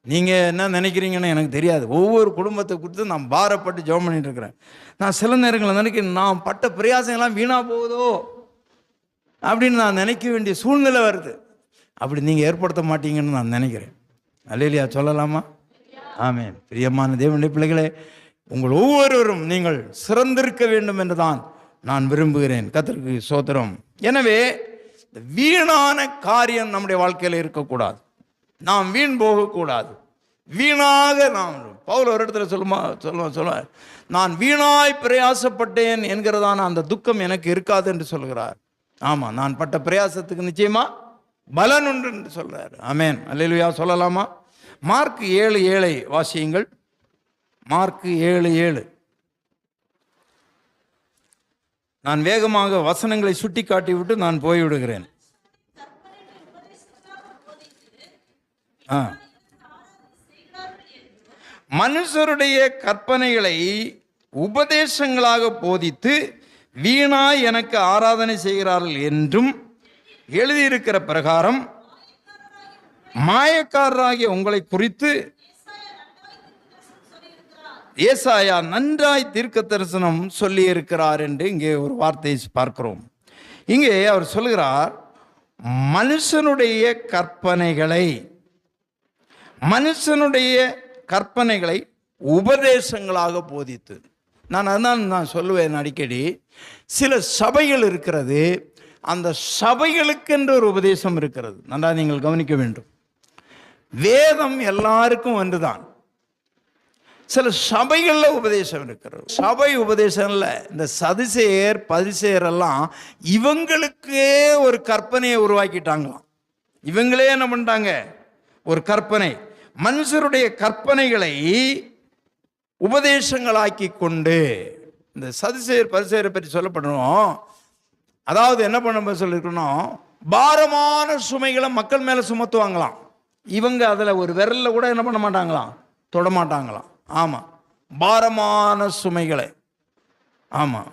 Speaker 1: நீங்கள் என்ன நினைக்கிறீங்கன்னு எனக்கு தெரியாது. ஒவ்வொரு குடும்பத்தை குறித்து நான் பாரப்பட்டு ஜெபம் பண்ணிட்டு இருக்கிறேன். நான் சில நேரங்களில் நினைக்கிறேன், நான் பட்ட பிரயாசங்கள்லாம் வீணாக போகுதோ அப்படின்னு நான் நினைக்க வேண்டிய சூழ்நிலை வருது. அப்படி நீங்கள் ஏற்படுத்த மாட்டீங்கன்னு நான் நினைக்கிறேன். அல்லேலூயா சொல்லலாமா? ஆமென். பிரியமான தேவனுடைய பிள்ளைகளே, உங்கள் ஒவ்வொருவரும் நீங்கள் சிறந்திருக்க வேண்டும் என்று தான் நான் விரும்புகிறேன். கர்த்தருக்கு ஸ்தோத்திரம். எனவே வீணான காரியம் நம்முடைய வாழ்க்கையில் இருக்கக்கூடாது. நாம் வீண் போகக்கூடாது. வீணாக நாம் பவுல் ஒரு இடத்துல சொல்லுவார், நான் வீணாய் பிரயாசப்பட்டேன் என்கிறதான அந்த துக்கம் எனக்கு இருக்காது என்று சொல்கிறார். ஆமாம், நான் பட்ட பிரயாசத்துக்கு நிச்சயமா பலன் உண்டு என்று சொல்றார். ஆமென். அல்லேலூயா சொல்லலாமா? மார்க் 7:7 வாசியுங்கள். மார்க் 7:7. நான் வேகமாக வசனங்களை சுட்டி காட்டி விட்டு நான் போய்விடுகிறேன். மனுஷருடைய கற்பனைகளை உபதேசங்களாக போதித்து வீணாய் எனக்கு ஆராதனை செய்கிறார்கள் என்றும் எழுதியிருக்கிற பிரகாரம் மாயக்காரராகிய உங்களை குறித்து ஏசாயா நன்றாய் தீர்க்க தரிசனம் சொல்லி இருக்கிறார் என்று இங்கே ஒரு வார்த்தையை பார்க்கிறோம். இங்கே அவர் சொல்கிறார், மனுஷனுடைய கற்பனைகளை உபதேசங்களாக போதித்து. நான் சொல்லுவேன் அடிக்கடி, சில சபைகள் இருக்கிறது, அந்த சபைகளுக்கென்று ஒரு உபதேசம் இருக்கிறது. நல்லா நீங்கள் கவனிக்க வேண்டும். வேதம் எல்லாருக்கும் ஒன்றுதான். சில சபைகளில் உபதேசம் இருக்கிறது. சபை உபதேசம்ல இந்த சதுசேயர் பரிசேயர் எல்லாம் இவங்களுக்கே ஒரு கற்பனையை உருவாக்கிட்டாங்களாம். இவங்களே என்ன பண்ணிட்டாங்க, ஒரு கற்பனை, மனுஷருடைய கற்பனைகளை உபதேசங்களாக்கி கொண்டு. இந்த சதுசேயர் பரிசேயரை பற்றி சொல்லப்படணும். அதாவது என்ன பண்ண சொல்லிருக்கணும், பாரமான சுமைகளை மக்கள் மேலே சுமத்துவாங்களாம். இவங்க அதில் ஒரு விரலில் கூட என்ன பண்ண மாட்டாங்களாம், தொடமாட்டாங்களாம். ஆமாம், பாரமான சுமைகளை. ஆமாம்,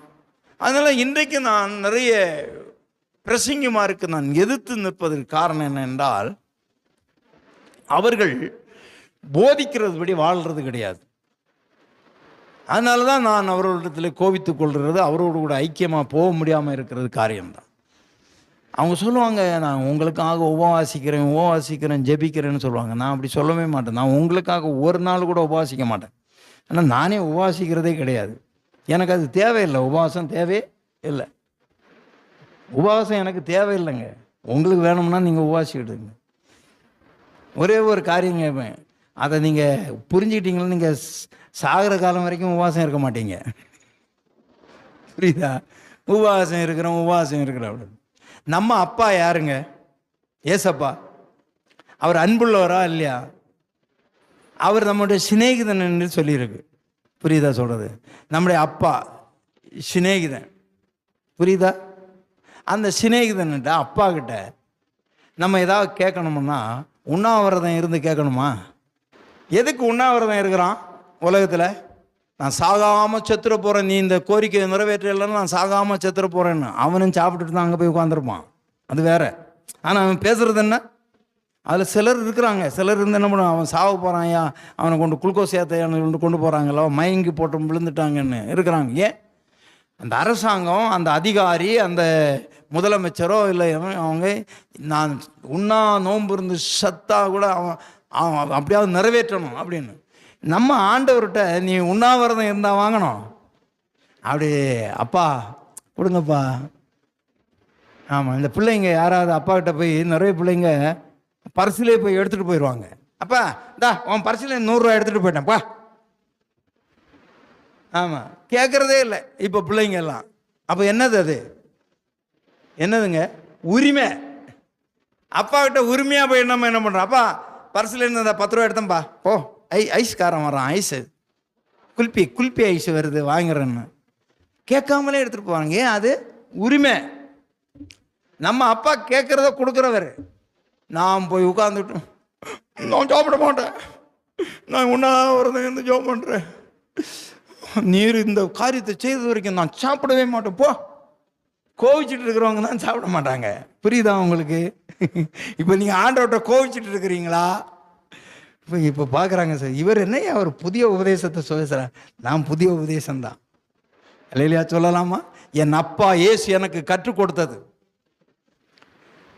Speaker 1: அதனால் இன்றைக்கு நான் நிறைய பிரசங்கிமாருக்கு நான் எதிர்த்து நிற்பதற்கு காரணம் என்னென்றால், அவர்கள் போதிக்கிறதுபடி வாழ்கிறது கிடையாது. அதனால தான் நான் அவர்களிடத்தில் கோபித்துக் கொள்கிறது, அவரோடு கூட ஐக்கியமாக போக முடியாமல் இருக்கிறது காரியம்தான். அவங்க சொல்லுவாங்க, நான் உங்களுக்காக உபவாசிக்கிறேன் ஜெபிக்கிறேன்னு சொல்லுவாங்க. நான் அப்படி சொல்லவே மாட்டேன். நான் உங்களுக்காக ஒரு நாள் கூட உபவாசிக்க மாட்டேன். ஆனால் நானே உபவாசிக்கிறதே கிடையாது. எனக்கு அது தேவையில்லை. உபவாசம் தேவையில்லை. உபவாசம் எனக்கு தேவையில்லைங்க. உங்களுக்கு வேணும்னா நீங்கள் உபவாசிக்கிடுங்க. ஒரே ஒரு காரியம் கேட்பேன், அதை நீங்கள் புரிஞ்சுக்கிட்டீங்களா, நீங்கள் சாகிற காலம் வரைக்கும் உபவாசம் இருக்க மாட்டீங்க. புரியுதா? உபவாசம் இருக்கிறோம் அப்படின்னு. நம்ம அப்பா யாருங்க? ஏசப்பா. அவர் அன்புள்ளவரா இல்லையா? அவர் நம்முடைய சிநேகிதன் என்று சொல்லியிருக்கு. புரியுதா சொல்கிறது? நம்முடைய அப்பா சிநேகிதன். புரியுதா? அந்த சிநேகிதன்கிட்ட, அப்பா கிட்ட நம்ம ஏதாவது கேட்கணும்னா உண்ணாவிரதம் இருந்து கேட்கணுமா? எதுக்கு உண்ணாவிரதம் இருக்கிறான் உலகத்தில்? நான் சாகாமல் செத்துற போகிறேன், நீ இந்த கோரிக்கையை நிறைவேற்றலைன்னு நான் சாகாமல் செத்துற போகிறேன்னு அவனும் சாப்பிட்டுட்டு தான் அங்கே போய் உட்காந்துருப்பான். அது வேற. ஆனால் அவன் பேசுறது என்ன? அதில் சிலர் இருக்கிறாங்க. சிலர் இருந்து என்ன பண்ணுவாங்க, அவன் சாவ போகிறான்யா, அவனை கொண்டு குளுக்கோஸ் ஏற்ற கொண்டு போகிறாங்களோ, மயங்கி போட்டு விழுந்துட்டாங்கன்னு இருக்கிறாங்க. ஏன்? அந்த அரசாங்கம், அந்த அதிகாரி, அந்த முதலமைச்சரோ இல்லை அவங்க நான் உண்ணா நோன்பு இருந்து சத்தா கூட அவன் அப்படியாவது நிறைவேற்றணும் அப்படின்னு. நம்ம ஆண்டவர்கிட்ட நீ உண்ணாவிரதம் இருந்தால் வாங்கணும். அப்படி அப்பா கொடுங்கப்பா. ஆமாம், இந்த பிள்ளைங்க யாராவது அப்பாக்கிட்ட போய், நிறைய பிள்ளைங்க பர்சிலே போய் எடுத்துகிட்டு போயிடுவாங்க. அப்பா இந்தா உன் பர்சில் 100 ரூபா எடுத்துகிட்டு போயிட்டேன்ப்பா. ஆமாம், கேட்குறதே இல்லை இப்போ பிள்ளைங்க எல்லாம். அப்போ என்னது அது? என்னதுங்க? உரிமை. அப்பாக்கிட்ட உரிமையாக போய் நம்ம என்ன பண்ணுறோம்? அப்பா பர்சில் இருந்த 10 ரூபா எடுத்தேன்ப்பா, ஓ ஐஸ்காரன் வரான், ஐஸு குல்பி ஐஸ் வருது வாங்குறேன்னு கேட்காமலே எடுத்துகிட்டு போவாங்க. ஏன்? அது உரிமை. நம்ம அப்பா கேட்குறத கொடுக்குறவர். நான் போய் உட்காந்துட்டு நான் சாப்பிட மாட்டேன், நான் உண்ணாவிரதம் இருந்து ஜோம் பண்ணுறேன், நீர் இந்த காரியத்தை செய்தது வரைக்கும் நான் சாப்பிடவே மாட்டேன் போ. கோவிச்சிட்டு இருக்கிறவங்க தான் சாப்பிட மாட்டாங்க. புரியுதா உங்களுக்கு? இப்போ நீங்கள் ஆண்டவர்கிட்ட கோவிச்சிட்டு இருக்கிறீங்களா? இப்போ பார்க்குறாங்க, சார் இவர் என்னையா ஒரு புதிய உபதேசத்தை சொல்லுறார். நான் புதிய உபதேசம்தான் இல்லையா சொல்லலாமா? என் அப்பா இயேசு எனக்கு கற்றுக் கொடுத்தது.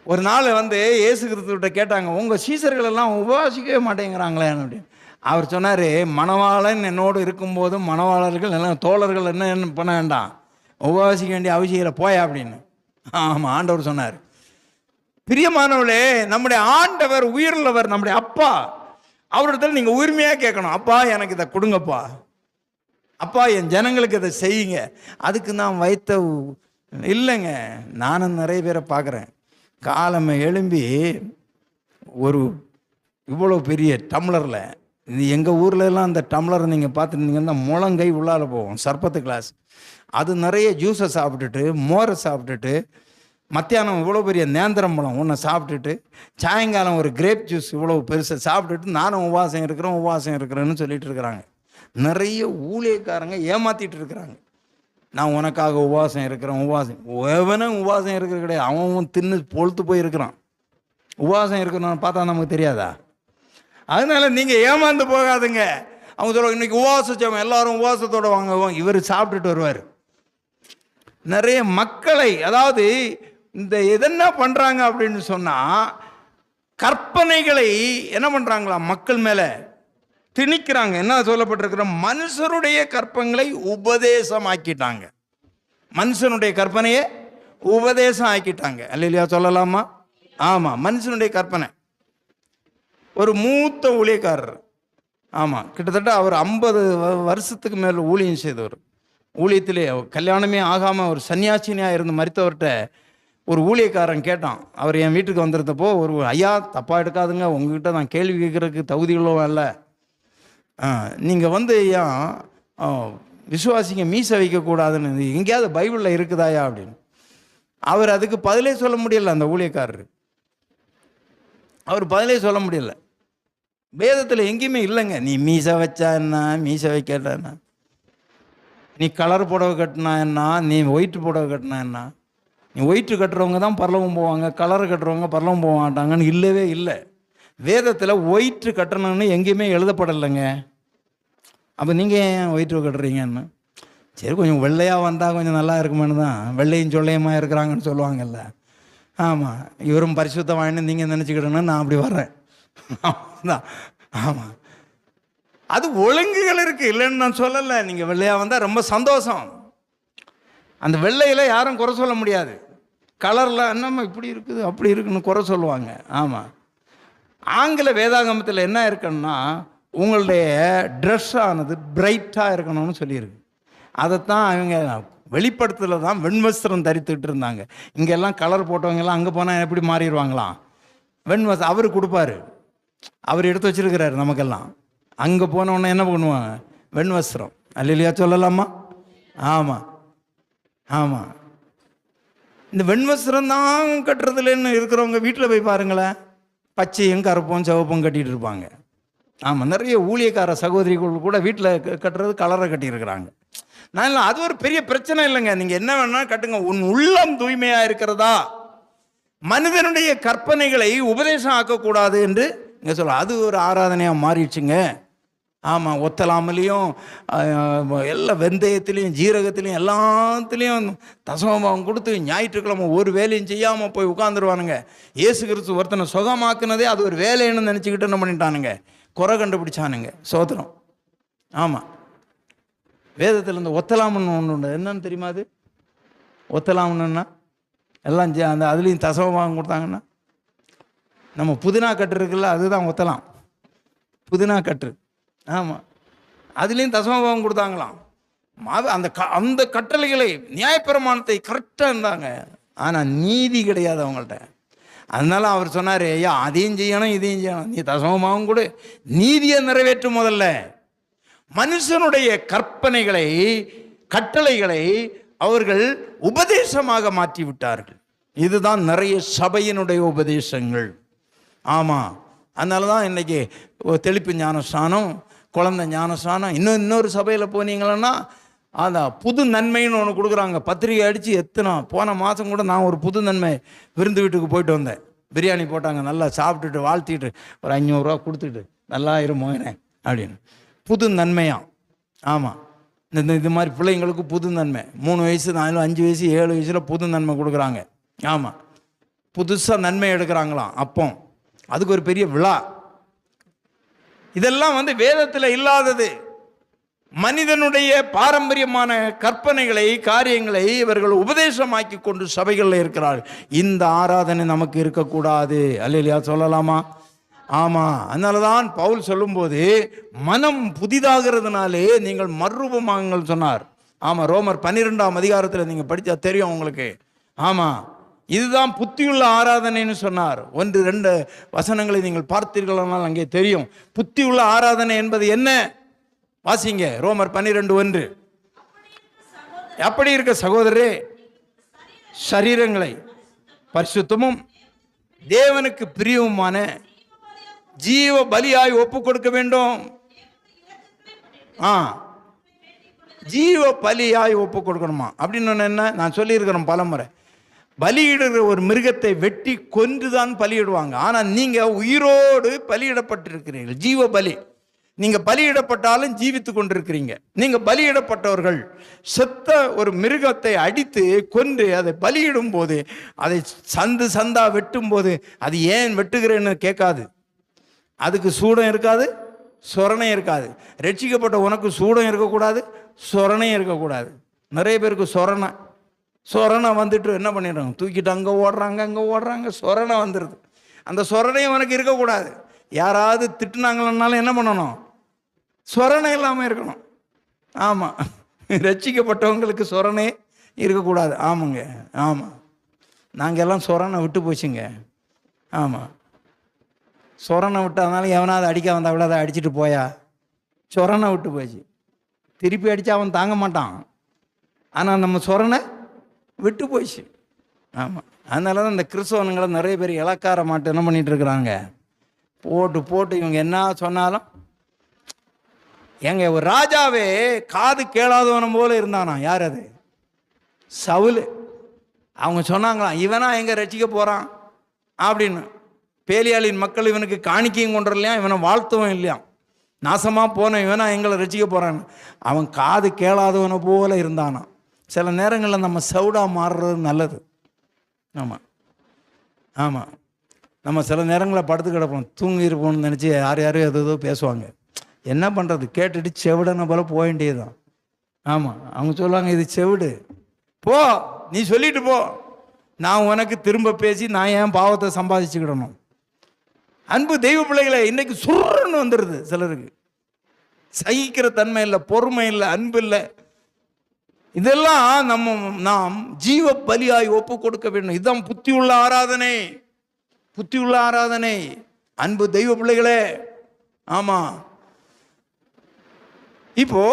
Speaker 1: ஒரு நாள் இயேசு கிறிஸ்துவிட்ட கேட்டாங்க, உங்கள் சீசர்கள் எல்லாம் உபவாசிக்கவே மாட்டேங்கிறாங்களே அப்படின்னு. அவர் சொன்னார், மணவாளன் என்னோடு இருக்கும்போது மணவாளர்கள் எல்லாம் தோழர்கள் என்ன பண்ண வேண்டாம், உபவாசிக்க வேண்டிய அவசியம் போயா அப்படின்னு. ஆமாம், ஆண்டவர் சொன்னார். பிரியமானவர்களே, நம்முடைய ஆண்டவர் உயிருள்ளவர், நம்முடைய அப்பா. அவரிடத்துல நீங்கள் உரிமையாக கேட்கணும். அப்பா எனக்கு இதை கொடுங்கப்பா, அப்பா என் ஜனங்களுக்கு இதை செய்யுங்க. அதுக்கு நான் வைத்த இல்லைங்க. நானும் நிறைய பேரை பார்க்குறேன், காலமை எழும்பி ஒரு இவ்வளோ பெரிய டம்ளரில், இது எங்கள் ஊர்லெலாம் அந்த டம்ளரை நீங்கள் பார்த்துருந்தீங்கன்னா முழங்கை உள்ளால போகும், சர்பத்து கிளாஸ். அது நிறைய ஜூஸை சாப்பிட்டுட்டு, மோரை சாப்பிட்டுட்டு, மத்தியானம் இவ்வளோ பெரிய நேந்திரம் பழம் ஒன்றை சாப்பிட்டுட்டு, சாயங்காலம் ஒரு கிரேப் ஜூஸ் இவ்வளோ பெருசை சாப்பிட்டுட்டு நானும் உபவாசம் இருக்கிறேன்னு சொல்லிட்டு இருக்கிறாங்க. நிறைய ஊழியக்காரங்க ஏமாற்றிட்டு இருக்கிறாங்க. நான் உனக்காக உபவாசம் இருக்கிறேன், எவனும் உபவாசம் இருக்கிற கிடையாது. அவன் தின்னு பொழுத்து போயிருக்கிறான். உபவாசம் இருக்கணும்னு பார்த்தா நமக்கு தெரியாதா? அதனால நீங்கள் ஏமாந்து போகாதுங்க. அவங்க சொல்லுவாங்க, இன்னைக்கு உபவாசிச்சவங்க எல்லாரும் உபவாசத்தோடு வாங்குவோம், இவர் சாப்பிட்டுட்டு வருவார். நிறைய மக்களை, அதாவது இந்த எதென்ன பண்ணுறாங்க அப்படின்னு சொன்னால், கற்பனைகளை என்ன பண்ணுறாங்களா மக்கள் மேலே திணிக்கிறாங்க. என்ன சொல்லப்பட்டிருக்கிற, மனுஷருடைய கற்பனைகளை உபதேசம் ஆக்கிட்டாங்க. மனுஷனுடைய கற்பனையை உபதேசம் ஆக்கிட்டாங்க. அல்லையா சொல்லலாமா? ஆமாம், மனுஷனுடைய கற்பனை. ஒரு மூத்த ஊழியக்காரர், ஆமாம், கிட்டத்தட்ட அவர் 50 வருஷத்துக்கு மேலே ஊழியம் செய்தவர். ஊழியத்திலே கல்யாணமே ஆகாமல் ஒரு சன்னியாசினியாக இருந்து மரித்தவர்கிட்ட ஒரு ஊழியக்காரன் கேட்டான். அவர் என் வீட்டுக்கு வந்திருந்தப்போ, ஒரு ஐயா தப்பாக எடுக்காதுங்க, உங்ககிட்ட நான் கேள்வி கேட்குறதுக்கு தகுதிகளும் இல்லை, நீங்கள் ஏன் விசுவாசிங்க மீசை வைக்கக்கூடாதுன்னு எங்கேயாவது பைபிளில் இருக்குதாயா அப்படின்னு. அவர் அதுக்கு பதிலே சொல்ல முடியல. அந்த ஊழியக்காரர் அவர் பதிலே சொல்ல முடியல. வேதத்தில் எங்கேயுமே இல்லைங்க. நீ மீசை வச்சா என்ன, மீசை வைக்கட்டா என்ன, நீ கலர் புடவை கட்டினா என்ன, நீ ஒயிட்டு புடவை கட்டினா என்ன. நீ ஒயிட்டு கட்டுறவங்க தான் பரலவம் போவாங்க, கலர் கட்டுறவங்க பரலவம் போக மாட்டாங்கன்னு இல்லவே இல்லை. வேதத்தில் ஒயிட்டு கட்டணும்னு எங்கேயுமே எழுதப்படலைங்க. அப்போ நீங்கள் ஏன் ஒயிட்டு கட்டுறீங்கன்னு? சரி, கொஞ்சம் வெள்ளையாக வந்தால் கொஞ்சம் நல்லா இருக்குமான்னு தான் வெள்ளையும் சொல்லையுமா இருக்கிறாங்கன்னு சொல்லுவாங்கல்ல. ஆமாம், இவரும் பரிசுத்தம் வாங்கினு நீங்கள் நினச்சிக்கிட்டோன்னு நான் அப்படி வர்றேன். ஆமாம், அது ஒழுங்குகள் இருக்குது, இல்லைன்னு நான் சொல்லலை. நீங்கள் வெள்ளையாக வந்தால் ரொம்ப சந்தோஷம். அந்த வெள்ளையில் யாரும் குறை சொல்ல முடியாது. கலரில் என்னம்மா இப்படி இருக்குது அப்படி இருக்குன்னு குறை சொல்லுவாங்க. ஆமாம், ஆங்கில வேதாகமத்தில் என்ன இருக்குன்னா, உங்களுடைய ட்ரெஸ் ஆனது பிரைட்டாக இருக்கணும்னு சொல்லியிருக்கு. அதைத்தான் அவங்க வெளிப்படுத்தல தான் வெண்வஸ்திரம் தரித்துக்கிட்டு இருந்தாங்க. இங்கெல்லாம் கலர் போட்டவங்கெல்லாம் அங்கே போனால் எப்படி மாறிடுவாங்களாம்? வெண்வஸ்திரம் அவர் கொடுப்பாரு, அவர் எடுத்து வச்சிருக்கிறாரு நமக்கெல்லாம். அங்கே போனவுடனே என்ன பண்ணுவாங்க? வெண்வஸ்திரம். அல்லையா சொல்லலாமா? ஆமாம் ஆமாம், இந்த வெண்வஸ்திரம் தான் கட்டுறதுலன்னு இருக்கிறவங்க வீட்டில் போய் பாருங்களேன், பச்சையும் கருப்பும் சிவப்பும் கட்டிகிட்டு இருப்பாங்க. ஆமாம், நிறைய ஊழியக்கார சகோதரிகள் கூட வீட்டில் கட்டுறது கலரை கட்டியிருக்கிறாங்க. நான் இல்லை, அது ஒரு பெரிய பிரச்சனை இல்லைங்க. நீங்கள் என்ன வேணாலும் கட்டுங்க, உன் உள்ளம் தூய்மையாக இருக்கிறதா? மனிதனுடைய கற்பனைகளை உபதேசம் ஆக்கக்கூடாது என்று இங்கே சொல்ல. அது ஒரு ஆராதனையாக மாறிடுச்சுங்க. ஆமாம், ஒத்தலாமலையும் எல்லா வெந்தயத்துலேயும் ஜீரகத்துலேயும் எல்லாத்துலேயும் தசமபாவம் கொடுத்து ஞாயிற்றுக்கிழமை ஒரு வேலையும் செய்யாமல் போய் உட்காந்துருவானுங்க. இயேசு கிறிஸ்து ஒருத்தனை சுகமாக்குனதே அது ஒரு வேலைன்னு நினச்சிக்கிட்டு என்ன பண்ணிட்டானுங்க, குறை கண்டுபிடிச்சானுங்க. சோத்திரம். ஆமாம், வேதத்தில் இந்த ஒத்தலாமன்னு ஒன்று உண்டு. என்னன்னு தெரியுமா? அது ஒத்தலாமன்னா எல்லாம் அந்த அதுலேயும் தசமபாவம் கொடுத்தாங்கன்னா, நம்ம புதினா கட்டு இருக்குல்ல, அதுதான் ஒத்தலாம், புதினா கட்டு. ஆமாம், அதுலேயும் தசமபாவம் கொடுத்தாங்களாம். அந்த கட்டளைகளை நியாயப்பிரமாணத்தை கரெக்டாக இருந்தாங்க. ஆனால் நீதி கிடையாது அவங்கள்ட்ட. அதனால அவர் சொன்னார், ஐயா அதையும் செய்யணும் இதையும் செய்யணும், நீ தசமபாவம் கொடு, நீதியை நிறைவேற்றும். முதல்ல மனுஷனுடைய கற்பனைகளை கட்டளைகளை அவர்கள் உபதேசமாக மாற்றி விட்டார்கள். இதுதான் நிறைய சபையினுடைய உபதேசங்கள். ஆமாம், அதனால தான் இன்றைக்கி தெளிப்பு ஞானஸ்தானம், குழந்தை ஞானஸ்தானம், இன்னொரு சபையில் போனீங்களன்னா அதான் புது நன்மைன்னு ஒன்று கொடுக்குறாங்க. பத்திரிக்கை அடித்து எத்தனை போன மாதம் கூட நான் ஒரு புது நன்மை விருந்து வீட்டுக்கு போயிட்டு வந்தேன். பிரியாணி போட்டாங்க, நல்லா சாப்பிட்டுட்டு வாழ்த்திட்டு ஒரு 500 ரூபா கொடுத்துட்டு நல்லா இருமோனே அப்படின்னு. புது நன்மையாம். ஆமாம், இது மாதிரி பிள்ளைங்களுக்கு புது நன்மை. 3 வயசு 4 5 வயசு 7 வயசில் புது நன்மை கொடுக்குறாங்க. ஆமாம், புதுசாக நன்மை எடுக்கிறாங்களாம். அப்போ அதுக்கு ஒரு பெரிய விழா. இதெல்லாம் வேதத்தில் இல்லாதது. மனிதனுடைய பாரம்பரியமான கற்பனைகளை காரியங்களை இவர்கள் உபதேசமாக்கி கொண்டு சபைகளில் இருக்கிறார்கள். இந்த ஆராதனை நமக்கு இருக்கக்கூடாது. அல்லேலூயா சொல்லலாமா? ஆமாம், அதனால தான் பவுல் சொல்லும்போது மனம் புதிதாகிறதுனாலே நீங்கள் மறுரூபமாகுங்கள் சொன்னார். ஆமாம், ரோமர் 12ஆம் அதிகாரத்தில் நீங்கள் படித்தா தெரியும் உங்களுக்கு. ஆமாம், இதுதான் புத்தியுள்ள ஆராதனைன்னு சொன்னார். 1-2 வசனங்களை நீங்கள் பார்த்தீர்களானால் அங்கே தெரியும். புத்தியுள்ள ஆராதனை என்பது என்ன? வாசிங்க, ரோமர் 12:1. அப்படி இருக்க சகோதரரே, சரீரங்களை பரிசுத்தமும் தேவனுக்கு பிரியவுமான ஜீவ பலியாய் ஒப்பு கொடுக்க வேண்டும். ஜீவ பலியாய் ஒப்பு கொடுக்கணுமா அப்படின்னு என்ன நான் சொல்லியிருக்கிறேன் பலமுறை. பலியிடுகிற ஒரு மிருகத்தை வெட்டி கொன்றுதான் பலியிடுவாங்க. ஆனால் நீங்கள் உயிரோடு பலியிடப்பட்டிருக்கிறீர்கள், ஜீவ பலி. நீங்கள் பலியிடப்பட்டாலும் ஜீவித்து கொண்டிருக்கிறீங்க. நீங்கள் பலியிடப்பட்டவர்கள். செத்த ஒரு மிருகத்தை அடித்து கொன்று அதை பலியிடும் போது, அதை சந்தா வெட்டும் போது அது ஏன் வெட்டுகிறேன்னு கேட்காது. அதுக்கு சூடம் இருக்காது, சொரணையும் இருக்காது. ரட்சிக்கப்பட்ட உனக்கு சூடம் இருக்கக்கூடாது, சொரணையும் இருக்கக்கூடாது. நிறைய பேருக்கு சொரணை வந்துட்டு என்ன பண்ணிடுறாங்க, தூக்கிட்டு அங்கே ஓடுறாங்க, சொரணை வந்துடுது. அந்த சொரணையும் உனக்கு இருக்கக்கூடாது. யாராவது திட்டுனாங்கன்னாலும் என்ன பண்ணணும், சொரணை இல்லாமல் இருக்கணும். ஆமாம், ரட்சிக்கப்பட்டவங்களுக்கு சொரணை இருக்கக்கூடாது. ஆமாங்க, ஆமாம், நாங்கள் எல்லாம் சொரணை விட்டு போச்சுங்க. ஆமாம், சொரணை விட்டதுனால எவனாவது அடிக்க வந்தா விட அதை அடிச்சுட்டு போயா, சொரணை விட்டு போச்சு. திருப்பி அடித்தா அவன் தாங்க மாட்டான். ஆனால் நம்ம சொரணை விட்டு போயிடுச்சு. ஆமாம், அதனால தான் இந்த கிறிஸ்தவனுங்களை நிறைய பேர் இலக்கார மாட்டு என்ன பண்ணிகிட்டு இருக்கிறாங்க, போட்டு இவங்க என்ன சொன்னாலும். எங்க ஒரு ராஜாவே காது கேளாதவனும் போல இருந்தானா. யார் அது? சவுல். அவங்க சொன்னாங்களாம், இவனா எங்கே ரட்சிக்க போகிறான் அப்படின்னு. பேலியாளின் மக்கள் இவனுக்கு காணிக்கையும் கொண்டு இல்லையா, இவனை வாழ்த்தவும் இல்லையா, நாசமாக போன இவனா எங்களை ரட்சிக்க போகிறான்னு. அவன் காது கேளாதவனை போல இருந்தானா. சில நேரங்களில் நம்ம சவுடாக மாறுறது நல்லது. ஆமாம், நம்ம சில நேரங்களில் படுத்து கிடப்போம், தூங்கி இருப்போம்னு நினச்சி யாரும் ஏதோ பேசுவாங்க. என்ன பண்ணுறது, கேட்டுட்டு செவிடனை போல போக வேண்டியதுதான். ஆமாம், அவங்க சொல்லுவாங்க, இது செவிடு, போ நீ சொல்லிட்டு போ, நான் உனக்கு திரும்ப பேசி நான் ஏன் பாவத்தை சம்பாதிச்சுக்கிடணும். அன்பு தெய்வ பிள்ளைகளை இன்னைக்கு சுருன்னு வந்துடுது சிலருக்கு. சகிக்கிற தன்மை இல்லை, பொறுமை இல்லை, அன்பு இல்லை. இதெல்லாம் நாம் ஜீவ பலியாய் ஒப்பு கொடுக்க வேண்டும். இதுதான் புத்தியுள்ள ஆராதனை, புத்தியுள்ள ஆராதனை. அன்பு தெய்வ பிள்ளைகளே, ஆமாம், இப்போ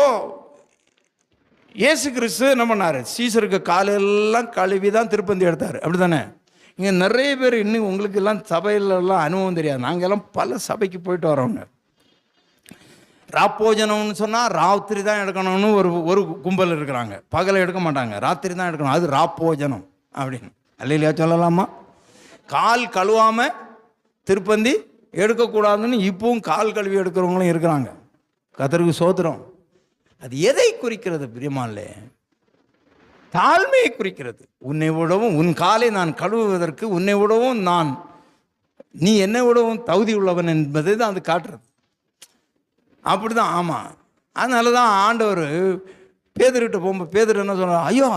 Speaker 1: இயேசு கிறிஸ்து என்ன பண்ணாரு, சீசருக்கு காலெல்லாம் கழுவி தான் திருப்பந்தி எடுத்தார். அப்படி தானே? இங்கே நிறைய பேர் இன்னும் உங்களுக்கு எல்லாம் சபையிலெல்லாம் அனுபவம் தெரியாது. நாங்கள் எல்லாம் பல சபைக்கு போயிட்டு வரோங்க. ராப்போஜனம்னு சொன்னால் ராத்திரி தான் எடுக்கணும்னு ஒரு கும்பல் இருக்கிறாங்க. பகலை எடுக்க மாட்டாங்க, ராத்திரி தான் எடுக்கணும். அது ராப்போஜனம் அப்படின்னு அல்லையா சொல்லலாமா? கால் கழுவாம திருப்பந்தி எடுக்கக்கூடாதுன்னு இப்பவும் கால் கழுவி எடுக்கிறவங்களும் இருக்கிறாங்க. கர்த்தருக்கு ஸ்தோத்திரம். அது எதை குறிக்கிறது பிரியமானே? தாழ்மையை குறிக்கிறது. உன்னை விடவும் உன் காலை நான் கழுவுவதற்கு உன்னை விடவும் நீ என்னை விடவும் தகுதி உள்ளவன் என்பதை தான் அது காட்டுறது. அப்படிதான். ஆமாம். அதனால தான் ஆண்டவர் பேதுருக்கிட்ட போகும்போது பேதுரு என்ன சொல்கிறார்? ஐயோ,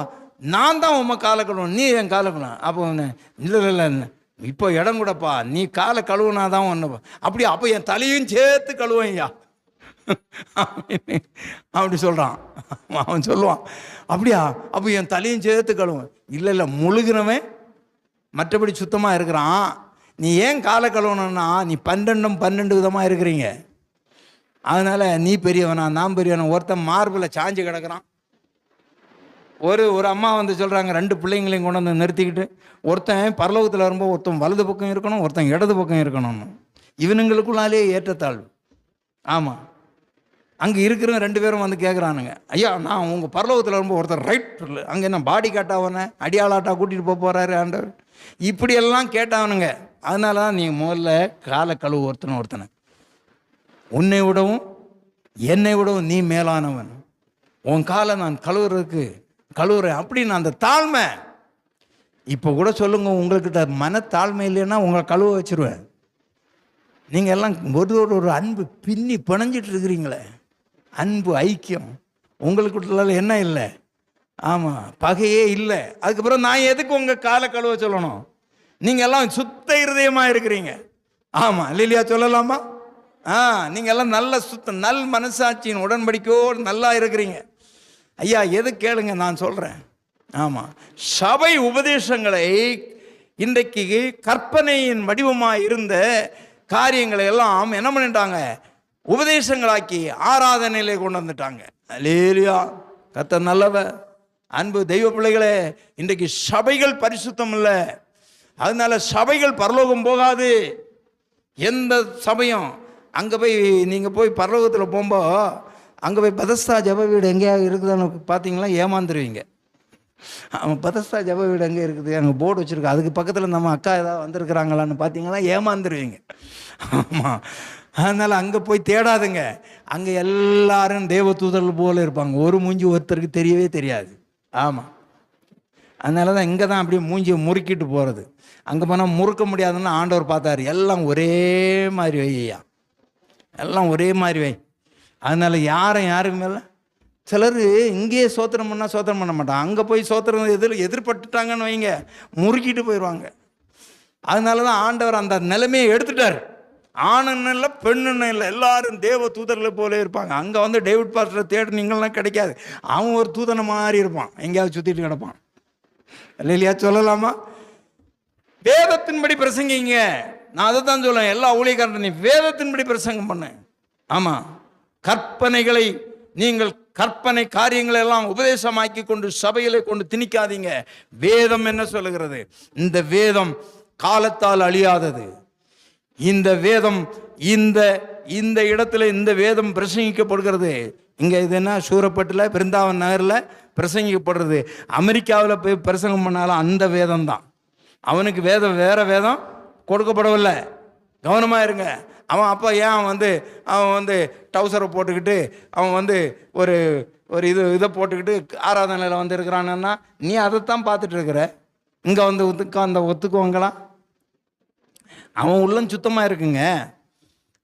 Speaker 1: நான் தான் உன் காலை கழுவணும், நீ என் காலை கழுவணும். அப்போ இல்லை இப்போ இடம் கூடப்பா, நீ காலை கழுவுனா தான் ஒன்று. அப்படி அப்போ என் தலையும் சேர்த்து கழுவையா அப்படி சொல்கிறான். அவன் சொல்லுவான், அப்படியா? அப்போ என் தலையும் சேர்த்து கழுவும். இல்லை முழுகிறவன் மற்றபடி சுத்தமாக இருக்கிறான். நீ ஏன் காலை கழுவணும்னா நீ 12 விதமாக இருக்கிறீங்க. அதனால் நீ பெரியவனா நான் பெரியவனா? ஒருத்தன் மார்பில் சாஞ்சு கிடக்கிறான். ஒரு அம்மா வந்து சொல்கிறாங்க, 2 பிள்ளைங்களையும் கொண்டு வந்து நிறுத்திக்கிட்டு, ஒருத்தன் பரலோகத்தில் வரும்போது ஒருத்தன் வலது பக்கம் இருக்கணும், ஒருத்தன் இடது பக்கம் இருக்கணும்னு. இவனுங்களுக்குள்ளாலே ஏற்றத்தாழ்வு. ஆமாம். அங்கே இருக்கிற 2 பேரும் வந்து கேட்குறானுங்க, ஐயா நான் உங்கள் பரலோகத்தில் வரும்போது ஒருத்தர் ரைட், அங்கே என்ன பாடி காட்டாவன அடியாளாட்டா கூட்டிகிட்டு போகிறாரு ஆண்டவர், இப்படியெல்லாம் கேட்டாவனுங்க. அதனால தான் நீங்கள் முதல்ல காலை கழுவு ஒருத்தனை. உன்னை விடவும் என்னை விடவும் நீ மேலானவன், உன் காலை நான் கழுவுறேன் அப்படின்னு அந்த தாழ்மை. இப்போ கூட சொல்லுங்க, உங்கள்கிட்ட மனத்தாழ்மை இல்லைன்னா உங்களை கழுவ வச்சிருவேன். நீங்கள் எல்லாம் ஒரு அன்பு பின்னி பிணைஞ்சிட்டு இருக்கிறீங்களே, அன்பு ஐக்கியம் உங்களுக்குள்ள என்ன இல்லை? ஆமாம், பகையே இல்லை. அதுக்கப்புறம் நான் எதுக்கு உங்கள் காலை கழுவ சொல்லணும்? நீங்கள் எல்லாம் சுத்த இருதயமாக இருக்கிறீங்க. ஆமாம் இல்லையா? சொல்லலாமா? நீங்கள் எல்லாம் நல்ல நல் மனசாட்சியின் உடன்படிக்கையோடு நல்லா இருக்கிறீங்க. ஐயா எது கேளுங்க, நான் சொல்கிறேன். ஆமாம், சபை உபதேசங்களை இன்றைக்கு கற்பனையின் வடிவமாக இருந்த காரியங்களை எல்லாம் என்ன பண்ணிட்டாங்க? உபதேசங்களாக்கி ஆராதனையிலே கொண்டு வந்துட்டாங்க. அல்லேலூயா. கர்த்தர் நல்லவர். அன்பு தெய்வ பிள்ளைகளே, இன்றைக்கு சபைகள் பரிசுத்தம் இல்லை. அதனால சபைகள் பரலோகம் போகாது. எந்த சபையும் அங்கே போய் நீங்கள் போய் பரலோகத்தில் போகும்போது அங்கே போய் பெதஸ்தா ஜெப வீடு எங்கேயாவது இருக்குதான்னு பார்த்தீங்களா, ஏமாந்துருவீங்க. அவன் பெதஸ்தா ஜெப வீடு எங்கே இருக்குது, அங்கே போர்டு வச்சுருக்கு, அதுக்கு பக்கத்தில் நம்ம அக்கா ஏதாவது வந்திருக்கிறாங்களான்னு பார்த்தீங்களா, ஏமாந்துருவீங்க. ஆமாம். அதனால் அங்கே போய் தேடாதுங்க. அங்கே எல்லாரும் தேவ தூதர்கள் போல் இருப்பாங்க. ஒரு மூஞ்சி ஒருத்தருக்கு தெரியவே தெரியாது. ஆமாம். அதனால தான் இங்கே தான் அப்படியே மூஞ்சியை முறுக்கிட்டு போகிறது. அங்கே போனால் முறுக்க முடியாதுன்னு ஆண்டவர் பார்த்தாரு. எல்லாம் ஒரே மாதிரி வையா, எல்லாம் ஒரே மாதிரி வை. அதனால் யாருக்கு மேலே சிலர் இங்கேயே சோத்திரம் பண்ணால் சோத்திரம் பண்ண மாட்டான், அங்கே போய் சோத்திரம் எதிர்பட்டுட்டாங்கன்னு வைங்க, முறுக்கிட்டு போயிடுவாங்க. அதனால தான் ஆண்டவர் அந்த நிலைமையை எடுத்துட்டார். ஆணுன்னு இல்லை பெண்ணுன்னு இல்லை, எல்லாரும் தேவ தூதர்களை போல இருப்பாங்க. அங்கே வந்து டேவிட் பாஸ்டரை தேடினீங்களாம் கிடைக்காது. அவன் ஒரு தூதனை மாதிரி இருப்பான், எங்கேயாவது சுற்றிட்டு கிடப்பான். இல்லையா? சொல்லலாமா? வேதத்தின்படி பிரசங்கிங்க. நான் அதை தான் சொல்லுவேன், எல்லா ஊழியக்காரன் நீ வேதத்தின்படி பிரசங்கம் பண்ண. ஆமாம், கற்பனைகளை நீங்கள் கற்பனை காரியங்களை எல்லாம் உபதேசமாக்கி கொண்டு சபையிலே கொண்டு திணிக்காதீங்க. வேதம் என்ன சொல்லுகிறது? இந்த வேதம் காலத்தால் அழியாதது. இந்த வேதம் இந்த இடத்துல இந்த வேதம் பிரசங்கிக்கப்படுகிறது. இங்கே இது என்ன, சூரப்பட்டில் பிருந்தாவன் நகரில் பிரசங்கிக்கப்படுறது. அமெரிக்காவில் போய் பிரசங்கம் பண்ணாலும் அந்த வேதம் தான். அவனுக்கு வேற வேதம் கொடுக்கப்படவில்லை. கவனமாக இருங்க. அவன் அப்போ ஏன் அவன் வந்து டவுசரை போட்டுக்கிட்டு அவன் ஒரு இதை போட்டுக்கிட்டு ஆராதனையில் இருக்கிறான்னா, நீ அதைத்தான் பார்த்துட்டு இருக்கிற. இங்கே ஒத்துக்குவாங்களாம்? அவன் உள்ளம் சுத்தமாக இருக்குங்க.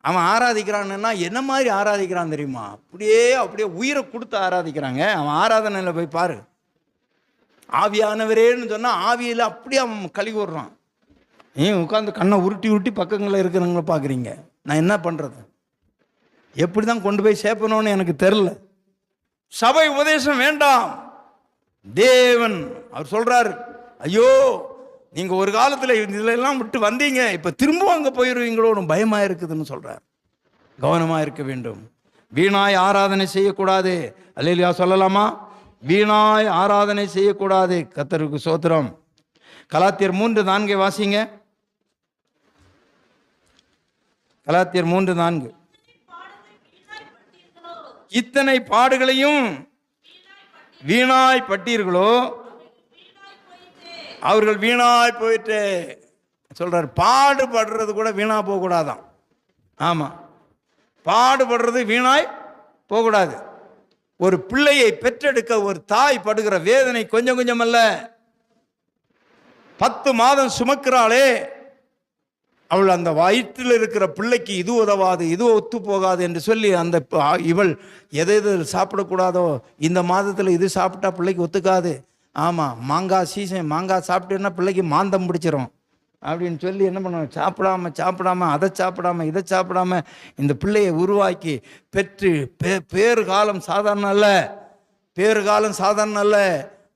Speaker 1: அவன் ஆராதிக்கிறான்னா என்ன மாதிரி ஆராதிக்கிறான் தெரியுமா? அப்படியே உயிரை கொடுத்து ஆராதிக்கிறாங்க. அவன் ஆராதனையில் போய் பாரு. ஆவியானவரேன்னு சொன்னால் ஆவியில் அப்படியே அவன் கழுவி விடுறான். ஏன் உட்காந்து கண்ணை உருட்டி பக்கங்களில் இருக்கிறவங்கள பார்க்குறீங்க? நான் என்ன பண்ணுறது? எப்படி தான் கொண்டு போய் சேர்ப்பணும்னு எனக்கு தெரில. சபை உபதேசம் வேண்டாம். தேவன் அவர் சொல்கிறார், ஐயோ நீங்கள் ஒரு காலத்தில் இதிலெல்லாம் விட்டு வந்தீங்க, இப்போ திரும்ப அங்கே போயிடுவீங்களோன்னு பயமாக இருக்குதுன்னு சொல்கிறார். கவனமாக இருக்க வேண்டும். வீணாய் ஆராதனை செய்யக்கூடாது. அல்லேலூயா சொல்லலாமா? வீணாய் ஆராதனை செய்யக்கூடாது. கர்த்தருக்கு ஸ்தோத்திரம். கலாத்தியர் 3:4 வாசிங்க. கலாத்தியர் 3:4. இத்தனை பாடுகளையும் வீணாய் பட்டீர்களோ, அவர்கள் வீணாய் போயிட்டு. சொல்கிறார், பாடுபடுறது கூட வீணாக போகக்கூடாதான். ஆமாம், பாடுபடுறது வீணாய் போகக்கூடாது. ஒரு பிள்ளையை பெற்றெடுக்க ஒரு தாய் படுகிற வேதனை கொஞ்சம் கொஞ்சம் அல்ல. 10 மாதம் சுமக்கிறாளே, அவள் அந்த வயிற்றில் இருக்கிற பிள்ளைக்கு இது உதவாது, இது ஒத்து போகாது என்று சொல்லி அந்த இவள் எது எது சாப்பிடக்கூடாதோ, இந்த மாதத்தில் இது சாப்பிட்டா பிள்ளைக்கு ஒத்துக்காது, ஆமாம் மாங்காய் சீசன் மாங்காய் சாப்பிட்டேன்னா பிள்ளைக்கு மாந்தம் பிடிச்சிரும் அப்படின்னு சொல்லி என்ன பண்ணுவோம், சாப்பிடாம அதை சாப்பிடாம இதை சாப்பிடாம இந்த பிள்ளையை உருவாக்கி பெற்று பேறுகாலம் சாதாரண அல்ல.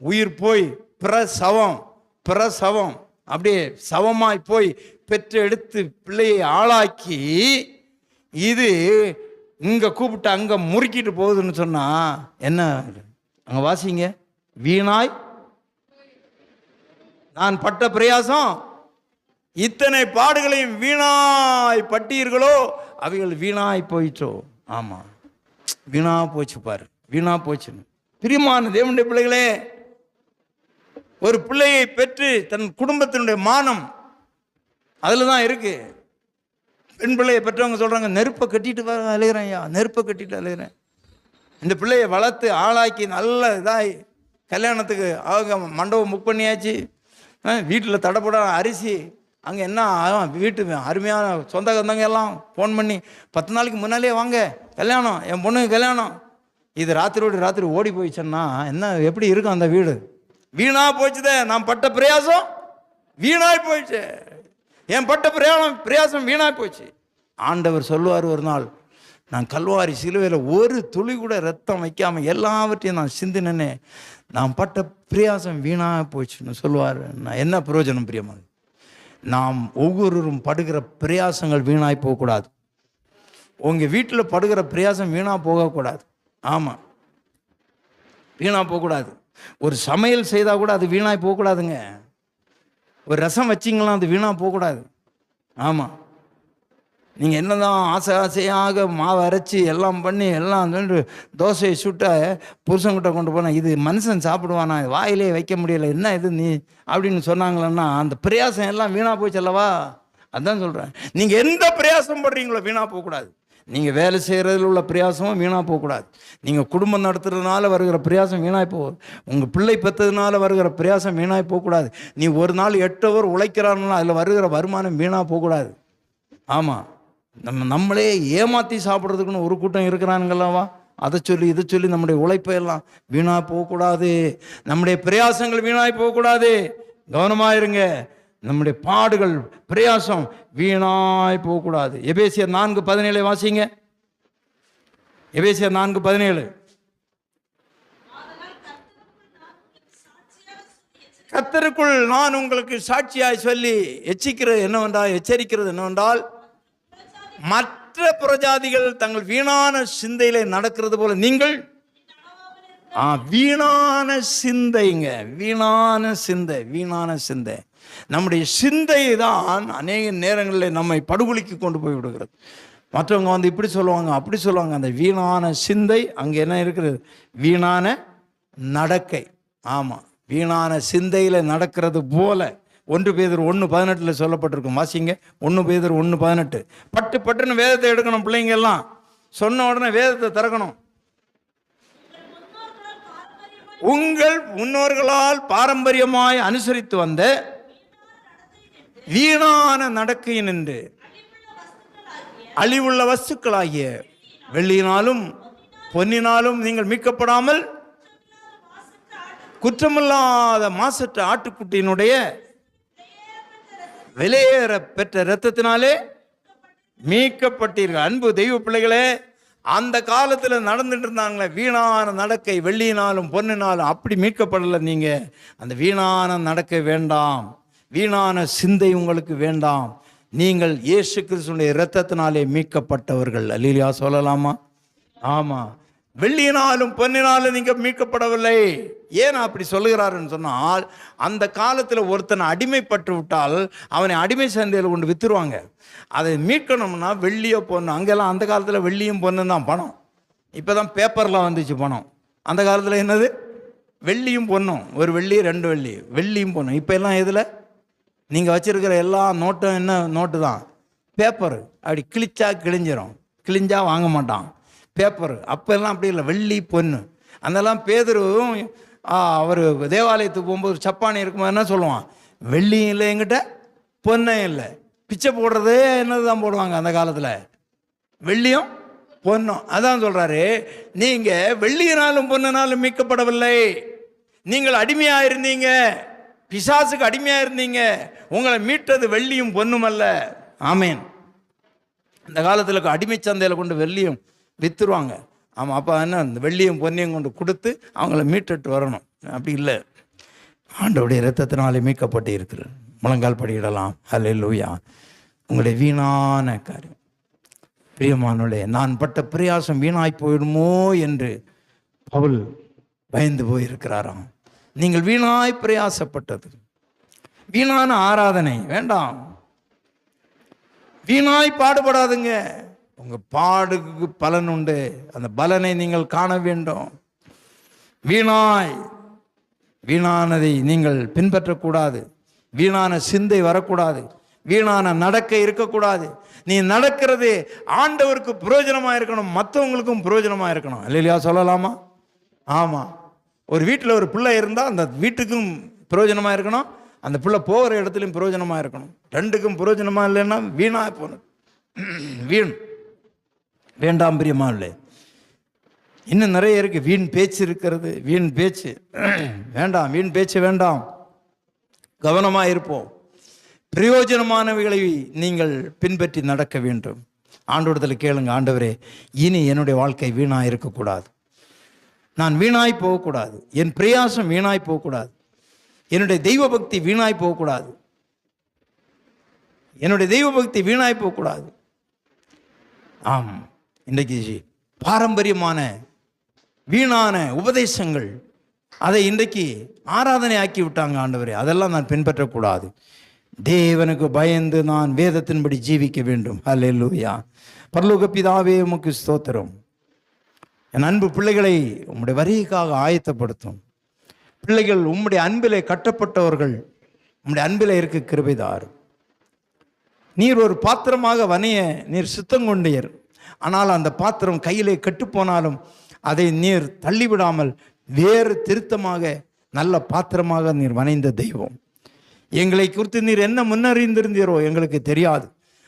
Speaker 1: உயிர் போய் பிரசவம் அப்படியே சவமாய் போய் பெற்று எடுத்து பிள்ளையை ஆளாக்கி இது இங்கே கூப்பிட்டு அங்கே முறுக்கிட்டு போகுதுன்னு சொன்னா என்ன? அங்கே வாசிங்க, வீணாய் நான் பட்ட பிரயாசம் இத்தனை பாடுகளையும் வீணாய் பட்டீர்களோ, அவைகள் வீணாய் போயிட்டோ. ஆமாம், வீணா போச்சு பாரு, வீணா போச்சுன்னு. பிரியமான தேவனுடைய பிள்ளைகளே, ஒரு பிள்ளையை பெற்று தன் குடும்பத்தினுடைய மானம் அதில் தான் இருக்கு. பெண் பிள்ளையை பெற்றவங்க சொல்கிறாங்க, நெருப்பை கட்டிட்டு அலைகிறேன் ஐயா, நெருப்பை கட்டிட்டு அலைகிறேன். இந்த பிள்ளையை வளர்த்து ஆளாக்கி நல்ல இதாகி கல்யாணத்துக்கு அவங்க மண்டபம் புக் பண்ணியாச்சு, வீட்டில் தடப்பட அரிசி, அங்கே என்ன வீட்டு அருமையான சொந்த கந்தங்க எல்லாம் ஃபோன் பண்ணி 10 நாளைக்கு முன்னாலே வாங்க கல்யாணம், என் பொண்ணுக்கு கல்யாணம். இது ராத்திரி ஓடி போயிடுச்சுன்னா என்ன, எப்படி இருக்கும் அந்த வீடு? வீணா போச்சுதே, நான் பட்ட பிரயாசம் வீணாய் போயிடுச்சு, என் பட்ட பிரயாசம் வீணாய் போச்சு. ஆண்டவர் சொல்லுவார் ஒரு நாள், நான் கல்வாரி சிலுவையில் ஒரு துளி கூட ரத்தம் வைக்காமல் எல்லாவற்றையும் நான் சிந்தினேனே, நான் பட்ட பிரயாசம் வீணாக போச்சுன்னு சொல்லுவார். நான் என்ன பிரயோஜனம் பிரியமாக? நாம் ஒவ்வொருவரும் படுகிற பிரயாசங்கள் வீணாய் போகக்கூடாது. உங்கள் வீட்டில் படுகிற பிரயாசம் வீணாக போகக்கூடாது. ஆமாம், வீணாக போகக்கூடாது. ஒரு சமையல் செய்தால் கூட அது வீணாய் போகக்கூடாதுங்க. ஒரு ரசம் வச்சிங்களாம் அது வீணாக போகக்கூடாது. ஆமாம், நீங்கள் என்னதான் ஆசையாக மாவை அரைச்சி எல்லாம் பண்ணி எல்லாம் தோசையை சுட்ட புருஷங்கிட்ட கொண்டு போனால் இது மனுஷன் சாப்பிடுவானா, வாயிலே வைக்க முடியலை, என்ன இது நீ அப்படின்னு சொன்னாங்களன்னா அந்த பிரயாசம் எல்லாம் வீணாக போச்சு அல்லவா? அதான் சொல்கிறேன், நீங்கள் எந்த பிரயாசம் படுறீங்களோ வீணாக போகக்கூடாது. நீங்கள் வேலை செய்கிறதுல உள்ள பிரயாசமும் வீணாக போகக்கூடாது. நீங்கள் குடும்பம் நடத்துறதுனால வருகிற பிரயாசம் வீணாய் போகும். உங்கள் பிள்ளை பெற்றதுனால வருகிற பிரயாசம் வீணாய் போகக்கூடாது. நீ ஒரு நாள் 8 ஹவர் உழைக்கிறான்னா அதில் வருகிற வருமானம் வீணாக போகக்கூடாது. ஆமாம், நம்மளே ஏமாற்றி சாப்பிட்றதுக்குன்னு ஒரு கூட்டம் இருக்கிறானுங்களவா, அதை சொல்லி இதை சொல்லி நம்முடைய உழைப்பை எல்லாம் வீணாக போகக்கூடாது. நம்முடைய பிரயாசங்கள் வீணாய் போகக்கூடாது. கவனமாக இருங்க. நம்முடைய பாடுகள் பிரயாசம் வீணாய் போகக்கூடாது. எபேசியர் 4:17 வாசிங்க. எபேசியர் 4:17. கர்த்தருக்குள் நான் உங்களுக்கு சாட்சியாய் சொல்லி எச்சரிக்கிறது என்னவென்றால் மற்ற புறஜாதிகள் தங்கள் வீணான சிந்தையிலே நடக்கிறது போல நீங்கள் வீணான சிந்தை நம்முடைய சிந்தை தான் அநேக நேரங்களில் நம்மை படுகொலிக்கு கொண்டு போய் விடுகிறது. மற்றவங்க இப்படி சொல்லுவாங்க அப்படி சொல்லுவாங்க. அந்த வீணான சிந்தை அங்கே என்ன இருக்கிறது? வீணான நடக்கை. ஆமாம், வீணான சிந்தையில் நடக்கிறது போல 1 பேதுரு 1:18 சொல்லப்பட்டிருக்கும். வாசிங்க, 1 பேதுரு 1:18. பட்டுன்னு வேதத்தை எடுக்கணும். பிள்ளைங்க எல்லாம் சொன்ன உடனே வேதத்தை திறக்கணும். உங்கள் முன்னோர்களால் பாரம்பரியமாய் அனுசரித்து வந்த வீணான நடக்கையினின்று அழிவுள்ள வஸ்துக்களாகிய வெள்ளியினாலும் பொன்னினாலும் நீங்கள் மீட்கப்படாமல் குற்றமில்லாத மாசற்ற ஆட்டுக்குட்டியினுடைய விலையேற பெற்ற இரத்தத்தினாலே மீட்கப்பட்டீர்கள். அன்பு தெய்வ பிள்ளைகளே, அந்த காலத்தில் நடந்துட்டு இருந்தாங்களே வீணான நடக்கை, வெள்ளியினாலும் பொன்னினாலும், அப்படி மீட்கப்படலை. நீங்கள் அந்த வீணான நடக்கை வேண்டாம், வீணான சிந்தை உங்களுக்கு வேண்டாம். நீங்கள் இயேசு கிறிஸ்துவினுடைய இரத்தத்தினாலே மீட்கப்பட்டவர்கள். அல்லேலூயா சொல்லலாமா? ஆமாம், வெள்ளியினாலும் பொன்னினாலும் நீங்கள் மீட்கப்படவில்லை. ஏன் அப்படி சொல்லுகிறாருன்னு சொன்னால், அந்த காலத்தில் ஒருத்தனை அடிமைப்பட்டு விட்டால் அவனை அடிமை சந்தையில் கொண்டு விற்றுருவாங்க. அதை மீட்கணும்னா வெள்ளியோ பொண்ணு, அங்கெல்லாம் அந்த காலத்தில் வெள்ளியும் பொண்ணு தான் பணம். இப்போ தான் பேப்பரில் வந்துச்சு பணம். அந்த காலத்தில் என்னது? வெள்ளியும் பொண்ணும். ஒரு வெள்ளி 2 வெள்ளி, வெள்ளியும் பொண்ணும். இப்போ எல்லாம் எதில்? நீங்கள் வச்சுருக்கிற எல்லா நோட்டும் என்ன நோட்டு தான்? பேப்பர். அப்படி கிழிச்சா கிழிஞ்சிரும், கிழிஞ்சா வாங்க மாட்டான். பேப்பர் அப்போல்லாம் அப்படி இல்லை, வெள்ளி பொண்ணு. அதெல்லாம் பேதுருவும் அவர் தேவாலயத்துக்கு போகும்போது சப்பானி இருக்கும்போது என்ன சொல்லுவான்? வெள்ளியும் இல்லை என்கிட்ட, பொண்ணும் இல்லை. பிச்சை போடுறதே என்னது தான் போடுவாங்க அந்த காலத்தில், வெள்ளியும் பொண்ணும். அதான் சொல்கிறாரு, நீங்கள் வெள்ளியினாலும் பொண்ணுனாலும் மீட்கப்படவில்லை. நீங்கள் அடிமையாக இருந்தீங்க, பிசாசுக்கு அடிமையாக இருந்தீங்க. உங்களை மீட்டது வெள்ளியும் பொண்ணும் அல்ல. ஆமேன். அந்த காலத்தில் அடிமை சந்தையில் கொண்டு வெள்ளியும் விற்றுருவாங்க. ஆமாம், அப்போ என்ன இந்த வெள்ளியும் பொன்னியும் கொண்டு கொடுத்து அவங்கள மீட்டுட்டு வரணும். அப்படி இல்லை, ஆண்டவருடைய இரத்தத்தினாலே மீட்கப்பட்டு இருக்கிறது. முழங்கால் படியிடலாம். ஹல்லேலூயா. உங்களுடைய வீணான காரியம், பிரியமானவர்களே, நான் பட்ட பிரயாசம் வீணாய் போயிடுமோ என்று பவுல் பயந்து போயிருக்கிறாராம். நீங்கள் வீணாய் பிரயாசப்பட்டது, வீணான ஆராதனை வேண்டாம். வீணாய் பாடுபடாதுங்க. உங்கள் பாடுக்கு பலன் உண்டு, அந்த பலனை நீங்கள் காண வேண்டும். வீணானதை நீங்கள் பின்பற்றக்கூடாது. வீணான சிந்தை வரக்கூடாது. வீணான நடக்கை இருக்கக்கூடாது. நீ நடக்கிறது ஆண்டவருக்கு பிரயோஜனமாக இருக்கணும், மற்றவங்களுக்கும் பிரயோஜனமாக இருக்கணும். இல்லையா? சொல்லலாமா? ஆமாம். ஒரு வீட்டில் ஒரு பிள்ளை இருந்தால் அந்த வீட்டுக்கும் பிரயோஜனமாக இருக்கணும், அந்த பிள்ளை போகிற இடத்துலையும் பிரயோஜனமாக இருக்கணும். ரெண்டுக்கும் பிரயோஜனமாக இல்லைன்னா வீணாக போகணும். வீண் வேண்டாம் பிரியமாக இல்லை. இன்னும் நிறைய இருக்குது. வீண் பேச்சு இருக்கிறது. வீண் பேச்சு வேண்டாம், வீண் பேச்சு வேண்டாம். கவனமாக இருப்போம். பிரயோஜனமானவைகளை நீங்கள் பின்பற்றி நடக்க வேண்டும். ஆண்டவரிடத்தில் கேளுங்க, ஆண்டவரே, இனி என்னுடைய வாழ்க்கை வீணாக இருக்கக்கூடாது, நான் வீணாய் போகக்கூடாது, என் பிரயாசம் வீணாய் போகக்கூடாது, என்னுடைய தெய்வ பக்தி வீணாய் போகக்கூடாது, என்னுடைய தெய்வ பக்தி வீணாய் போகக்கூடாது. ஆம், இன்றைக்கு பாரம்பரியமான வீணான உபதேசங்கள் அதை இன்றைக்கு ஆராதனை ஆக்கி விட்டாங்க. ஆண்டவரே, அதெல்லாம் நான் பின்பற்றக்கூடாது. தேவனுக்கு பயந்து நான் வேதத்தின்படி ஜீவிக்க வேண்டும். ஹல்லேலூயா. பரலோக பிதாவே, உமக்கு ஸ்தோத்திரம். என் அன்பு பிள்ளைகளை உம்முடைய வருகைக்காக ஆயத்தப்படுத்தும். பிள்ளைகள் உம்முடைய அன்பிலே கட்டப்பட்டவர்கள், உம்முடைய அன்பிலே இருக்க கிருபைதார். நீர் ஒரு பாத்திரமாக வனைய நீர் சுத்தம் கொண்டீர். ஆனால் அந்த பாத்திரம் கையிலே கட்டுப்போனாலும் அதை நீர் தள்ளிவிடாமல் வேறு திருத்தமாக நல்ல பாத்திரமாக நீர் வனைந்த தெய்வம். எங்களை குறித்து நீர் என்ன முன்னறிந்திருந்தீரோ எங்களுக்கு தெரியாது.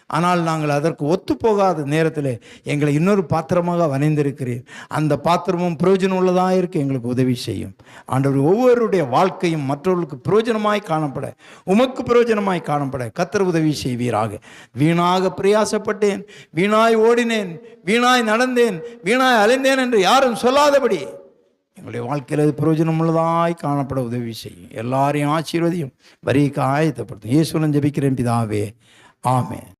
Speaker 1: ஆனால் நாங்கள் அதற்கு ஒத்துப்போகாத நேரத்தில் எங்களை இன்னொரு பாத்திரமாக வனைந்திருக்கிறீர். அந்த பாத்திரமும் பிரயோஜனம் உள்ளதாக இருக்க எங்களுக்கு உதவி செய்யும். ஆண்டவர் ஒவ்வொருடைய வாழ்க்கையும் மற்றவர்களுக்கு பிரயோஜனமாய் காணப்பட, உமக்கு பிரயோஜனமாய் காணப்பட கர்த்தர் உதவி செய்வீராக. வீணாக பிரயாசப்பட்டேன், வீணாய் ஓடினேன், வீணாய் நடந்தேன், வீணாய் அலைந்தேன் என்று யாரும் சொல்லாதபடி எங்களுடைய வாழ்க்கையில் அது பிரயோஜனம் உள்ளதாய் காணப்பட உதவி செய்யும். எல்லாரையும் ஆசீர்வதியும், வரிக்கு ஆயத்தப்படுத்தும். இயேசுவின் ஜெபிக்கிறேன் பிதாவே, ஆமென்.